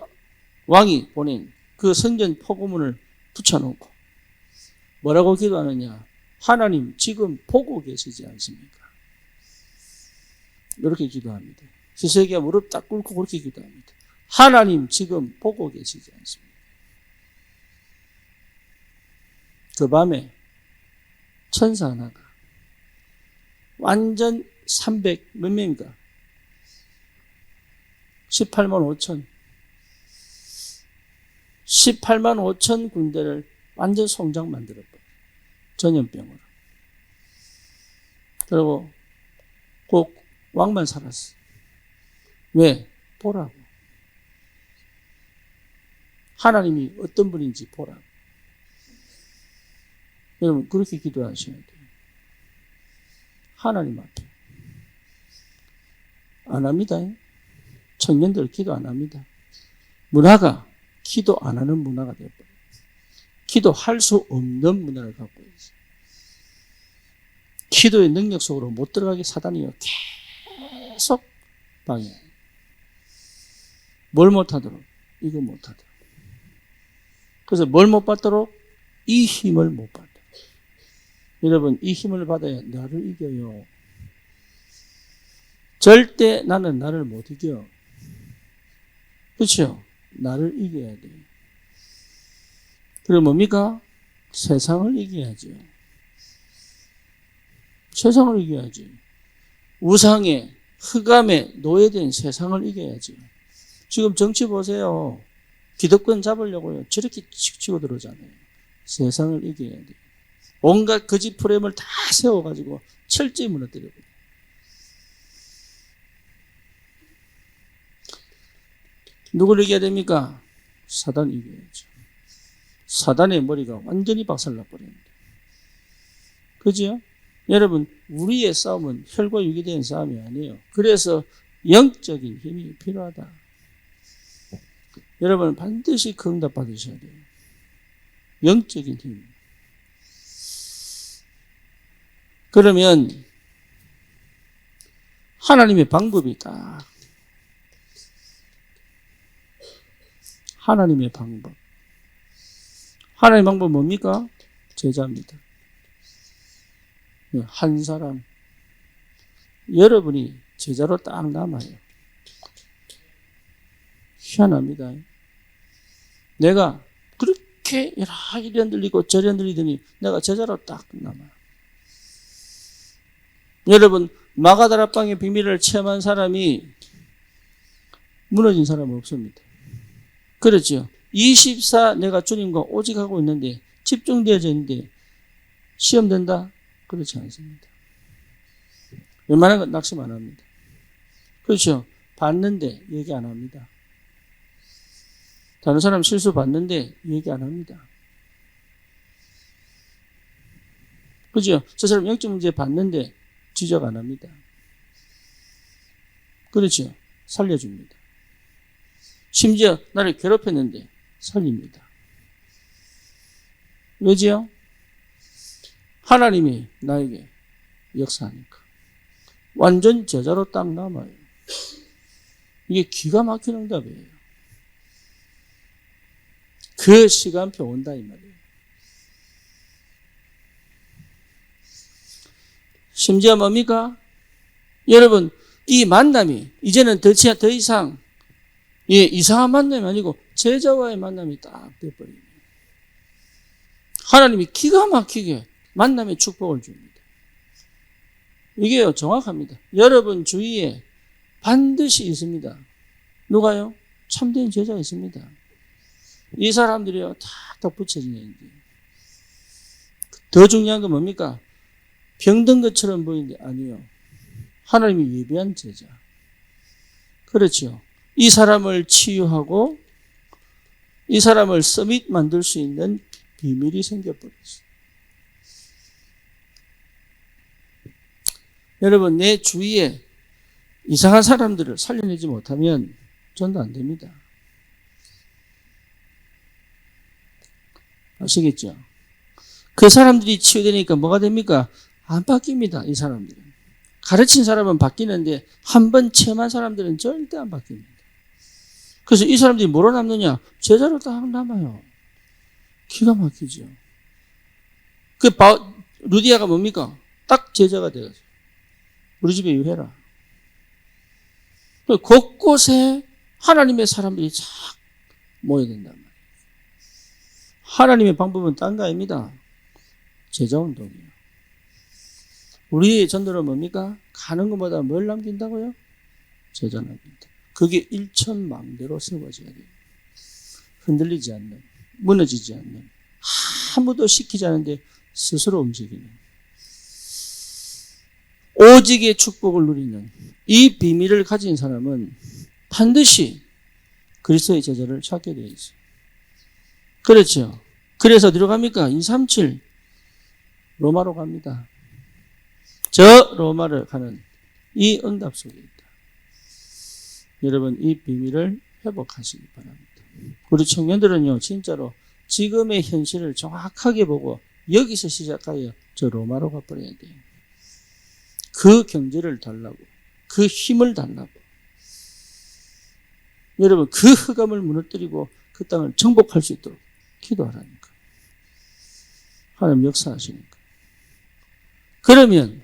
왕이 보낸 그 성전 포고문을 붙여놓고 뭐라고 기도하느냐? 하나님 지금 보고 계시지 않습니까? 이렇게 기도합니다. 히스기야 무릎 딱 꿇고 그렇게 기도합니다. 하나님 지금 보고 계시지 않습니까? 그 밤에 천사 하나가 완전 300 몇 명입니까? 18만 5천 18만 5천 군대를 완전 송장 만들어버려요. 전염병으로. 그리고 꼭 왕만 살았어. 왜? 보라고. 하나님이 어떤 분인지 보라고. 여러분 그렇게 기도하셔야 돼요. 하나님 앞에. 안 합니다. 청년들 기도 안 합니다. 문화가 기도 안 하는 문화가 되어버려요. 기도할 수 없는 문화를 갖고 있어요. 기도의 능력 속으로 못 들어가게 사단이요. 계속 방해해요. 뭘 못하도록? 이거 못하도록. 그래서 뭘 못 받도록? 이 힘을 못 받도록. 여러분 이 힘을 받아야 나를 이겨요. 절대 나는 나를 못 이겨. 그렇죠? 나를 이겨야 돼요. 그럼 뭡니까? 세상을 이겨야죠. 세상을 이겨야지. 우상에 흑암에 노예된 세상을 이겨야죠. 지금 정치 보세요. 기득권 잡으려고요. 저렇게 치고 들어오잖아요. 세상을 이겨야 돼요. 온갖 거짓 프레임을 다 세워가지고 철저히 무너뜨려버려요. 누구를 이겨야 됩니까? 사단 이겨야죠. 사단의 머리가 완전히 박살나버립니다. 그죠? 여러분, 우리의 싸움은 혈과 육에 대한 싸움이 아니에요. 그래서 영적인 힘이 필요하다. 여러분, 반드시 그 응답 받으셔야 돼요. 영적인 힘. 그러면 하나님의 방법이 있다. 하나님의 방법. 하나님의 방법은 뭡니까? 제자입니다. 한 사람. 여러분이 제자로 딱 남아요. 희한합니다. 내가 그렇게 이리 흔들리고 저리 흔들리더니 내가 제자로 딱 남아요. 여러분, 마가다락방의 비밀을 체험한 사람이 무너진 사람은 없습니다. 그렇죠. 24 내가 주님과 오직 하고 있는데 집중되어져 있는데 시험 된다? 그렇지 않습니다. 웬만한 건 낙심 안 합니다. 그렇죠. 봤는데 얘기 안 합니다. 다른 사람 실수 봤는데 얘기 안 합니다. 그렇죠. 저 사람 영적 문제 봤는데 지적 안 합니다. 그렇죠. 살려줍니다. 심지어 나를 괴롭혔는데 살립니다. 왜지요? 하나님이 나에게 역사하니까. 완전 제자로 딱 남아요. 이게 기가 막힌 응답이에요. 그 시간표 온다 이 말이에요. 심지어 뭡니까? 여러분, 이 만남이 이제는 더 이상 이상한 만남이 아니고 제자와의 만남이 딱 돼버립니다. 하나님이 기가 막히게 만남의 축복을 줍니다. 이게요, 정확합니다. 여러분 주위에 반드시 있습니다. 누가요? 참된 제자가 있습니다. 이 사람들이요, 다 덧붙여진 얘기예요. 더 중요한 건 뭡니까? 병든 것처럼 보이는데 아니요. 하나님이 예비한 제자. 그렇죠. 이 사람을 치유하고 이 사람을 서밋 만들 수 있는 비밀이 생겨버렸어요. 여러분, 내 주위에 이상한 사람들을 살려내지 못하면 전도 안 됩니다. 아시겠죠? 그 사람들이 치유되니까 뭐가 됩니까? 안 바뀝니다, 이 사람들은. 가르친 사람은 바뀌는데 한 번 체험한 사람들은 절대 안 바뀝니다. 그래서 이 사람들이 뭐로 남느냐? 제자로 딱 남아요. 기가 막히죠. 루디아가 뭡니까? 딱 제자가 되었어요. 우리 집에 유해라. 곳곳에 하나님의 사람들이 쫙 모여야 된단 말이에요. 하나님의 방법은 딴 거 아닙니다. 제자 운동이에요. 우리의 전도는 뭡니까? 가는 것보다 뭘 남긴다고요? 제자 남긴다. 그게 일천망대로 세워져야 돼요. 흔들리지 않는, 무너지지 않는, 아무도 시키지 않는데 스스로 움직이는, 오직의 축복을 누리는 이 비밀을 가진 사람은 반드시 그리스도의 제자를 찾게 되어 있어요. 그렇죠. 그래서 어디로 갑니까? 237 로마로 갑니다. 저 로마를 가는 이 응답 속에 있다. 여러분, 이 비밀을 회복하시기 바랍니다. 우리 청년들은요, 진짜로 지금의 현실을 정확하게 보고 여기서 시작하여 저 로마로 가버려야 돼요. 그 경제를 달라고, 그 힘을 달라고. 여러분, 그 흑암을 무너뜨리고 그 땅을 정복할 수 있도록 기도하라니까. 하나님 역사하시니까. 그러면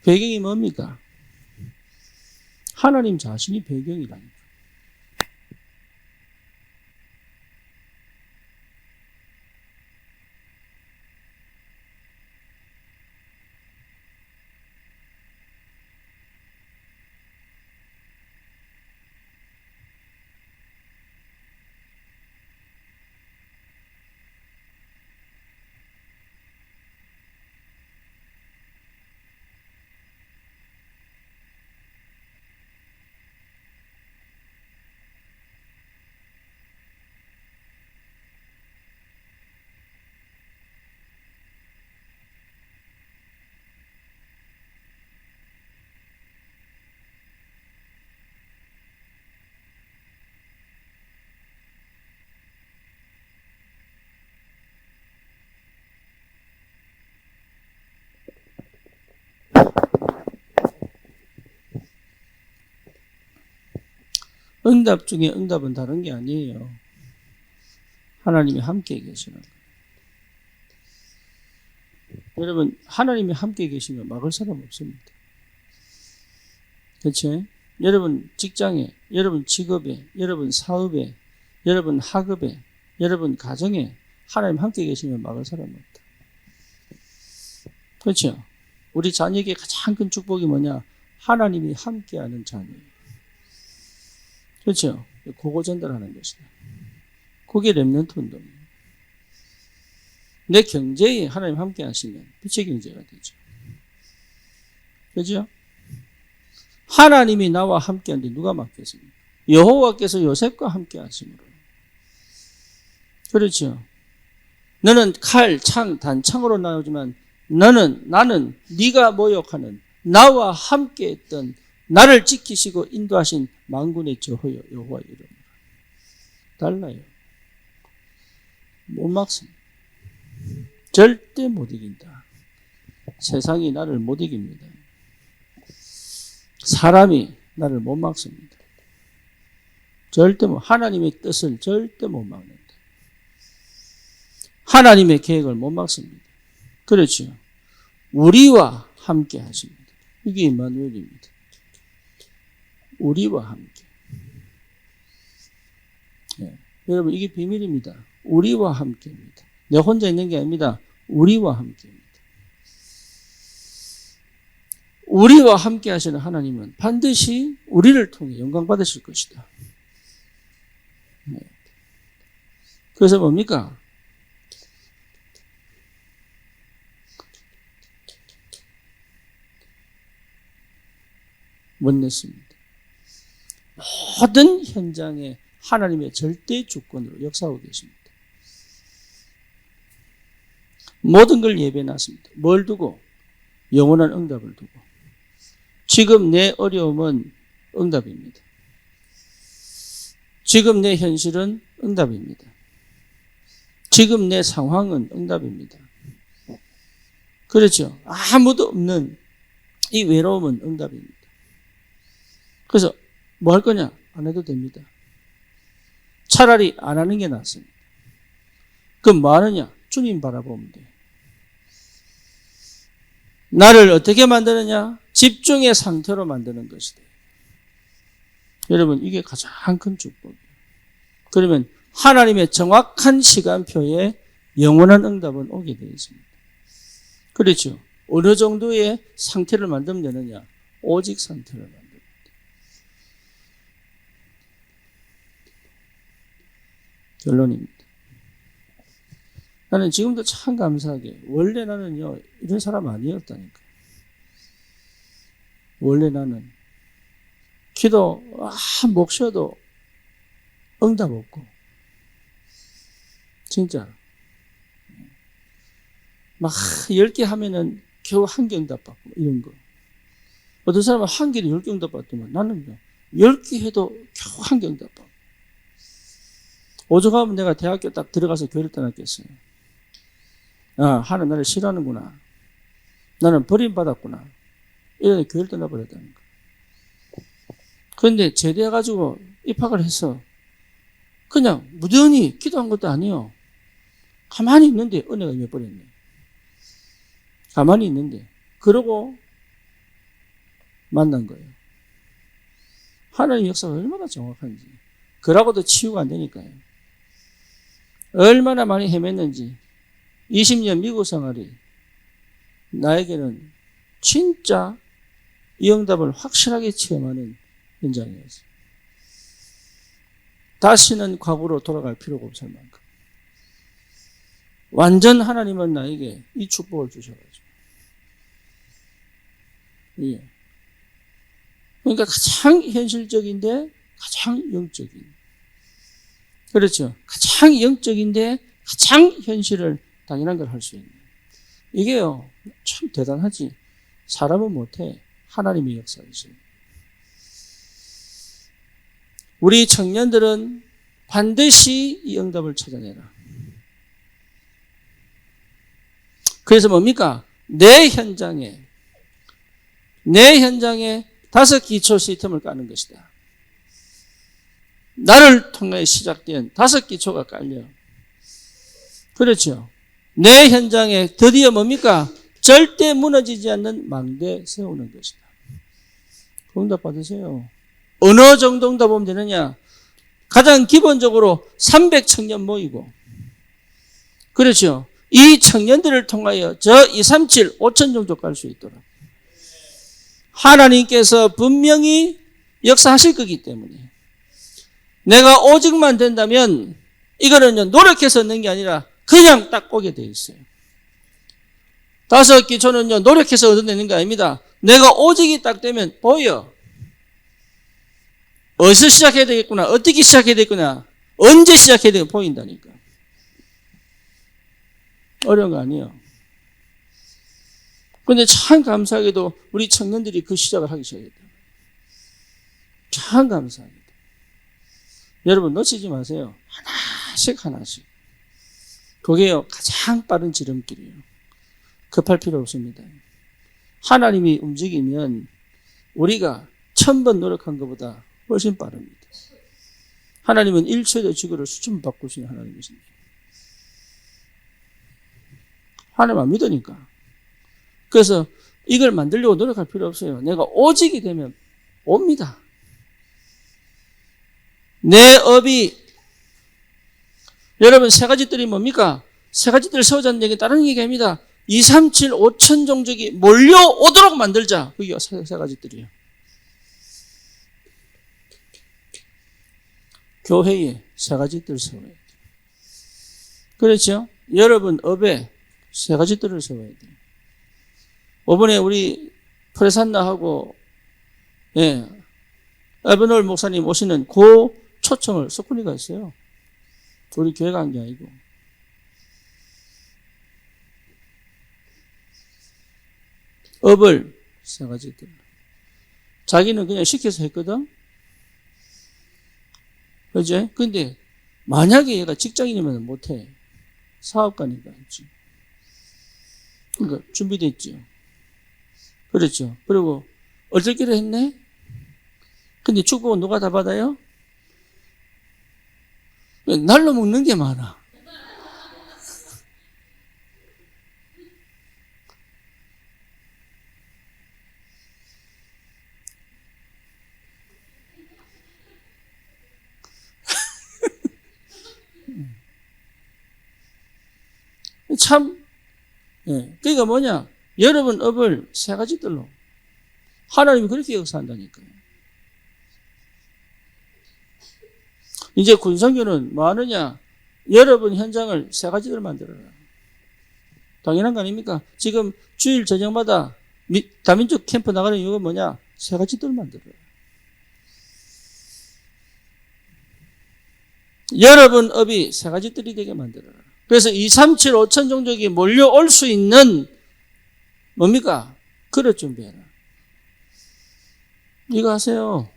배경이 뭡니까? 하나님 자신이 배경이라니까. 응답 중에 응답은 다른 게 아니에요. 하나님이 함께 계시는 거예요. 여러분, 하나님이 함께 계시면 막을 사람 없습니다. 그렇죠? 여러분 직장에, 여러분 직업에, 여러분 사업에, 여러분 학업에, 여러분 가정에 하나님 함께 계시면 막을 사람 없다. 그렇죠? 우리 자녀에게 가장 큰 축복이 뭐냐? 하나님이 함께하는 자녀예요. 그렇죠? 그거 전달하는 것이다. 그게 렘넌트 운동이에요. 내 경제에 하나님 함께 하시면 빛의 경제가 되죠. 그렇죠? 하나님이 나와 함께 하는데 누가 맡겠습니까? 여호와께서 요셉과 함께 하심으로. 그렇죠? 너는 칼, 창, 단창으로 나오지만 나는 네가 모욕하는 나와 함께 했던 나를 지키시고 인도하신 만군의 저호여 여호와 이름으로. 달라요. 못 막습니다. 절대 못 이긴다. 세상이 나를 못 이깁니다. 사람이 나를 못 막습니다. 절대 하나님의 뜻을 절대 못 막는다. 하나님의 계획을 못 막습니다. 그렇죠. 우리와 함께 하십니다. 이게 임마누엘입니다. 우리와 함께. 네. 여러분, 이게 비밀입니다. 우리와 함께입니다. 내가 혼자 있는 게 아닙니다. 우리와 함께입니다. 우리와 함께 하시는 하나님은 반드시 우리를 통해 영광 받으실 것이다. 그래서 뭡니까? 원내스입니다. 모든 현장에 하나님의 절대 주권으로 역사하고 계십니다. 모든 걸 예배해놨습니다. 뭘 두고? 영원한 응답을 두고. 지금 내 어려움은 응답입니다. 지금 내 현실은 응답입니다. 지금 내 상황은 응답입니다. 그렇죠? 아무도 없는 이 외로움은 응답입니다. 그래서 뭐 할 거냐? 안 해도 됩니다. 차라리 안 하는 게 낫습니다. 그럼 뭐 하느냐? 주님 바라보면 돼요. 나를 어떻게 만드느냐? 집중의 상태로 만드는 것이다. 여러분, 이게 가장 큰 축복이에요. 그러면 하나님의 정확한 시간표에 영원한 응답은 오게 되어 있습니다. 그렇죠? 어느 정도의 상태를 만들면 되느냐? 오직 상태를 만듭니다. 결론입니다. 나는 지금도 참 감사하게 원래 나는요 이런 사람 아니었다니까. 원래 나는 기도 목 쉬어도 응답 없고 진짜 막 10개 하면은 겨우 1개 응답 받고 이런 거. 어떤 사람은 1개로 10개 응답 받더만 나는 10개 해도 겨우 1개 응답 받고. 오죽하면 내가 대학교 딱 들어가서 교회를 떠났겠어요. 하나님 나를 싫어하는구나. 나는 버림받았구나. 이런 교회를 떠나버렸다는 거. 그런데 제대해가지고 입학을 해서 그냥 무던히 기도한 것도 아니에요. 가만히 있는데 은혜가 임해버렸네. 가만히 있는데. 그러고 만난 거예요. 하나님의 역사가 얼마나 정확한지. 그러고도 치유가 안 되니까요. 얼마나 많이 헤맸는지 20년 미국 생활이 나에게는 진짜 이 응답을 확실하게 체험하는 현장이었어요. 다시는 과거로 돌아갈 필요가 없을 만큼 완전 하나님은 나에게 이 축복을 주셔가지고 예. 그러니까 가장 현실적인데 가장 영적인 그렇죠. 가장 영적인데 가장 현실을 당연한 걸 할 수 있는. 이게요, 참 대단하지. 사람은 못해. 하나님의 역사이지. 우리 청년들은 반드시 이 응답을 찾아내라. 그래서 뭡니까? 내 현장에 5 기초 시스템을 까는 것이다. 나를 통해 시작된 5 기초가 깔려. 그렇죠. 내 현장에 드디어 뭡니까? 절대 무너지지 않는 망대 세우는 것이다. 그 응답 받으세요. 어느 정도 응답 보면 되느냐? 가장 기본적으로 300청년 모이고 그렇죠. 이 청년들을 통하여 저 237, 5천 정도 갈 수 있도록 하나님께서 분명히 역사하실 거기 때문에 내가 오직만 된다면 이거는요 노력해서 얻는 게 아니라 그냥 딱 오게 돼 있어요. 5 기초는요 노력해서 얻어내는 게 아닙니다. 내가 오직이 딱 되면 보여. 어디서 시작해야 되겠구나. 어떻게 시작해야 되겠구나. 언제 시작해야 되겠구나. 보인다니까. 어려운 거 아니에요. 그런데 참 감사하게도 우리 청년들이 그 시작을 하기 시작했다. 참 감사합니다. 여러분 놓치지 마세요. 하나씩. 그게요 가장 빠른 지름길이에요. 급할 필요 없습니다. 하나님이 움직이면 우리가 1000번 노력한 것보다 훨씬 빠릅니다. 하나님은 1초에도 지구를 수천 번 바꾸시는 하나님이십니다. 하나님 안 믿으니까. 그래서 이걸 만들려고 노력할 필요 없어요. 내가 오직이 되면 옵니다. 내 업이 여러분 3가지 뜰이 뭡니까? 세 가지 뜰을 세우자는 얘기는 다른 얘기입니다. 2, 3, 7, 5천 종족이 몰려오도록 만들자. 그게 세 가지 뜰이에요. 교회에 세 가지 뜰을 세워야 돼요. 그렇죠? 여러분 업에 세 가지 뜰을 세워야 돼요. 이번에 우리 프레산나하고 에버널 목사님 오시는 그 초청을 석훈이가 했어요. 우리 교회가 한 게 아니고. 업을 세 가지 뜰. 자기는 그냥 시켜서 했거든. 그죠? 근데 만약에 얘가 직장인이면 못해. 사업가니까 했지. 그러니까 준비됐죠. 그렇죠. 그리고 얼떨결에 했네? 근데 축복은 누가 다 받아요? 날로 먹는 게 많아. 참, 그러니까 뭐냐? 여러분 업을 세 가지 뜰로. 하나님이 그렇게 역사한다니까요. 이제 군성교는 뭐 하느냐? 여러분 현장을 세 가지 뜰 만들어라. 당연한 거 아닙니까? 지금 주일 저녁마다 다민족 캠프 나가는 이유가 뭐냐? 세 가지 뜰 만들어라. 여러분 업이 세 가지 뜰이 되게 만들어라. 그래서 2, 3, 7, 5천 종족이 몰려올 수 있는 뭡니까? 그릇 준비해라. 이거 하세요.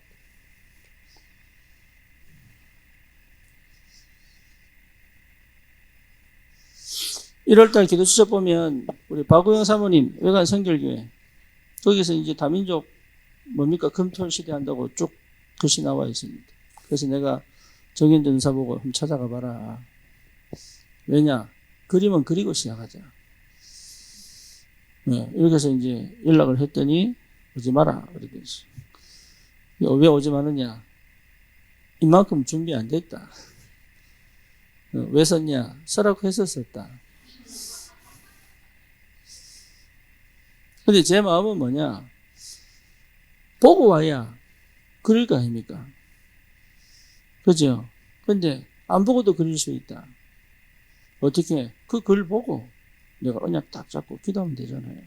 (1월달) 기도 수첩 보면 우리 박우영 사모님 외관 성결교회 거기서 이제 다민족 뭡니까? 금토일 시대 한다고 쭉 글씨 나와 있습니다. 그래서 내가 정현준 은사 보고 한번 찾아가 봐라. 왜냐? 그림은 그리고 시작하자. 이렇게 해서 이제 연락을 했더니 오지 마라. 그러겠지. 왜 오지 마느냐? 이만큼 준비 안 됐다. 왜 썼냐? 쓰라고 해서 썼다. 근데 제 마음은 뭐냐? 보고 와야 그릴 거 아닙니까? 그죠? 근데 안 보고도 그릴 수 있다. 어떻게? 그 글 보고 내가 언약 딱 잡고 기도하면 되잖아요.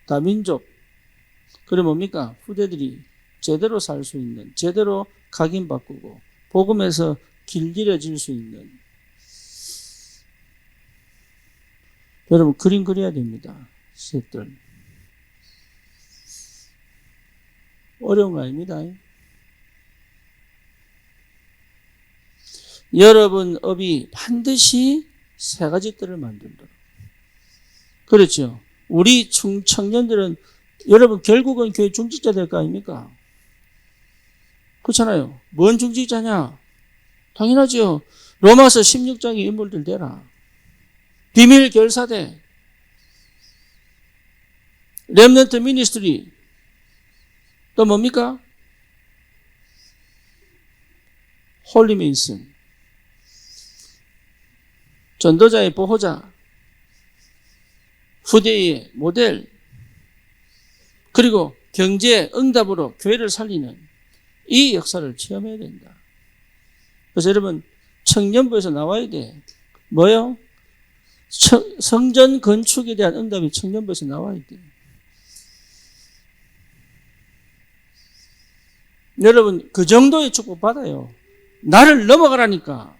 다민족. 그래 뭡니까? 후대들이 제대로 살 수 있는, 제대로 각인바꾸고 복음에서 길들여질 수 있는. 여러분 그림 그려야 됩니다. 셋들. 어려운 거 아닙니다. 여러분 업이 반드시 세 가지 뜰을 만들도록. 그렇죠. 우리 청년들은 여러분 결국은 교회 중직자 될 거 아닙니까? 그렇잖아요. 뭔 중직자냐? 당연하죠. 로마서 16장의 인물들 되라. 비밀 결사대, 렘넌트 미니스트리, 또 뭡니까? 홀리메이슨, 전도자의 보호자, 후대의 모델, 그리고 경제 응답으로 교회를 살리는 이 역사를 체험해야 된다. 그래서 여러분 청년부에서 나와야 돼. 뭐요? 성전 건축에 대한 응답이 청년부에서 나와야 돼. 여러분 그 정도의 축복 받아요. 나를 넘어가라니까.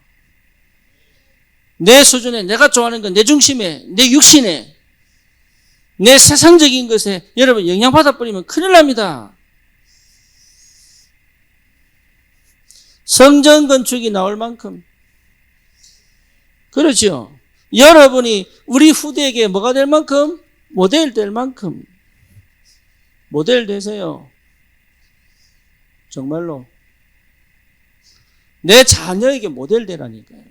내 수준에, 내가 좋아하는 건 내 중심에, 내 육신에, 내 세상적인 것에 여러분 영향받아 버리면 큰일 납니다. 성전 건축이 나올 만큼. 그렇죠. 여러분이 우리 후대에게 뭐가 될 만큼? 모델 될 만큼. 모델 되세요. 정말로. 내 자녀에게 모델 되라니까요.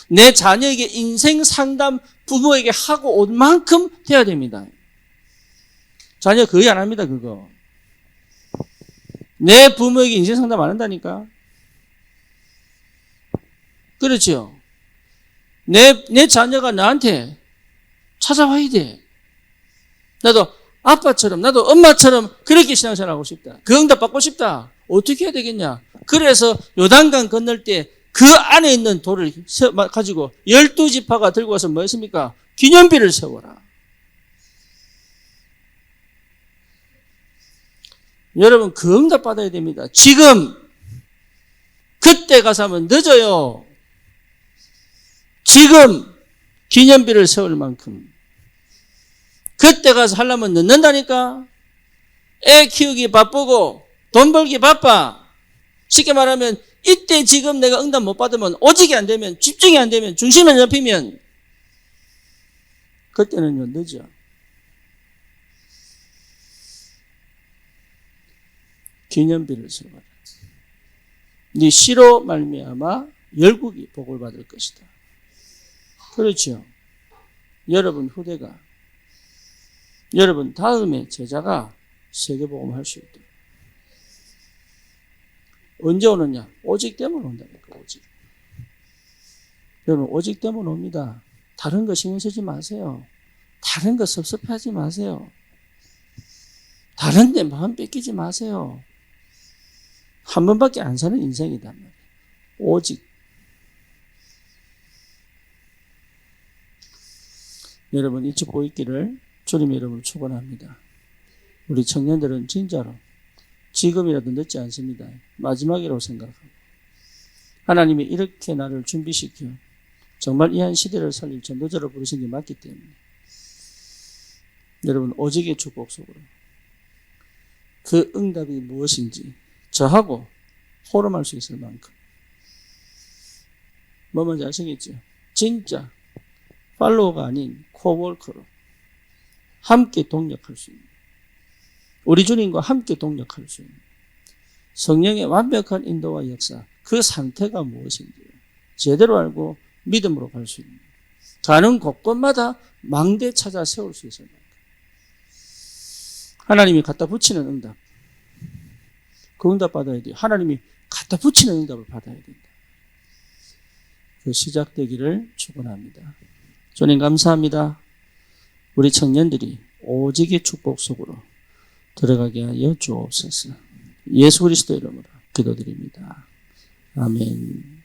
내 자녀에게 인생 상담 부모에게 하고 온 만큼 돼야 됩니다. 자녀 거의 안 합니다, 그거. 내 부모에게 인생 상담 안 한다니까. 그렇죠. 내 자녀가 나한테 찾아와야 돼. 나도 아빠처럼, 나도 엄마처럼 그렇게 신앙생활하고 싶다. 그 응답 받고 싶다. 어떻게 해야 되겠냐? 그래서 요단강 건널 때 그 안에 있는 돌을 가지고 12지파가 들고 와서 뭐 했습니까? 기념비를 세워라. 여러분, 그 응답 받아야 됩니다. 지금 그때 가서 하면 늦어요. 지금 기념비를 세울 만큼 그때 가서 하려면 늦는다니까. 애 키우기 바쁘고 돈 벌기 바빠. 쉽게 말하면 이때 지금 내가 응답 못 받으면, 오직이 안 되면, 집중이 안 되면, 중심이 안 잡히면 그때는요 늦어. 기념비를 세워라. 네 씨로 말미암아 열국이 복을 받을 것이다. 그렇죠. 여러분 후대가, 여러분 다음에 제자가 세계복음 할 수 있다. 언제 오느냐? 오직 때문에 온다니까. 오직. 여러분 오직 때문에 옵니다. 다른 거 신경 쓰지 마세요. 다른 거 섭섭해하지 마세요. 다른 데 마음 뺏기지 마세요. 한 번밖에 안 사는 인생이단 말이에요. 오직. 여러분 이 축복 있기를 주님의 이름으로 축원합니다. 우리 청년들은 진짜로 지금이라도 늦지 않습니다. 마지막이라고 생각하고 하나님이 이렇게 나를 준비시켜 정말 이 한 시대를 살릴 전도자로 부르신 게 맞기 때문에 여러분 오직의 축복 속으로 그 응답이 무엇인지 저하고 호름할 수 있을 만큼 뭐 뭔지 아시겠죠? 진짜 팔로워가 아닌 코워커로 함께 동력할 수 있는, 우리 주님과 함께 동력할 수 있는 성령의 완벽한 인도와 역사, 그 상태가 무엇인지 제대로 알고 믿음으로 갈 수 있는, 가는 곳곳마다 망대 찾아 세울 수 있을 만큼 하나님이 갖다 붙이는 응답, 그 응답 받아야 돼요. 하나님이 갖다 붙이는 응답을 받아야 된다. 그 시작되기를 축원합니다. 주님 감사합니다. 우리 청년들이 오직의 축복 속으로 들어가게 하여 주옵소서. 예수 그리스도 이름으로 기도드립니다. 아멘.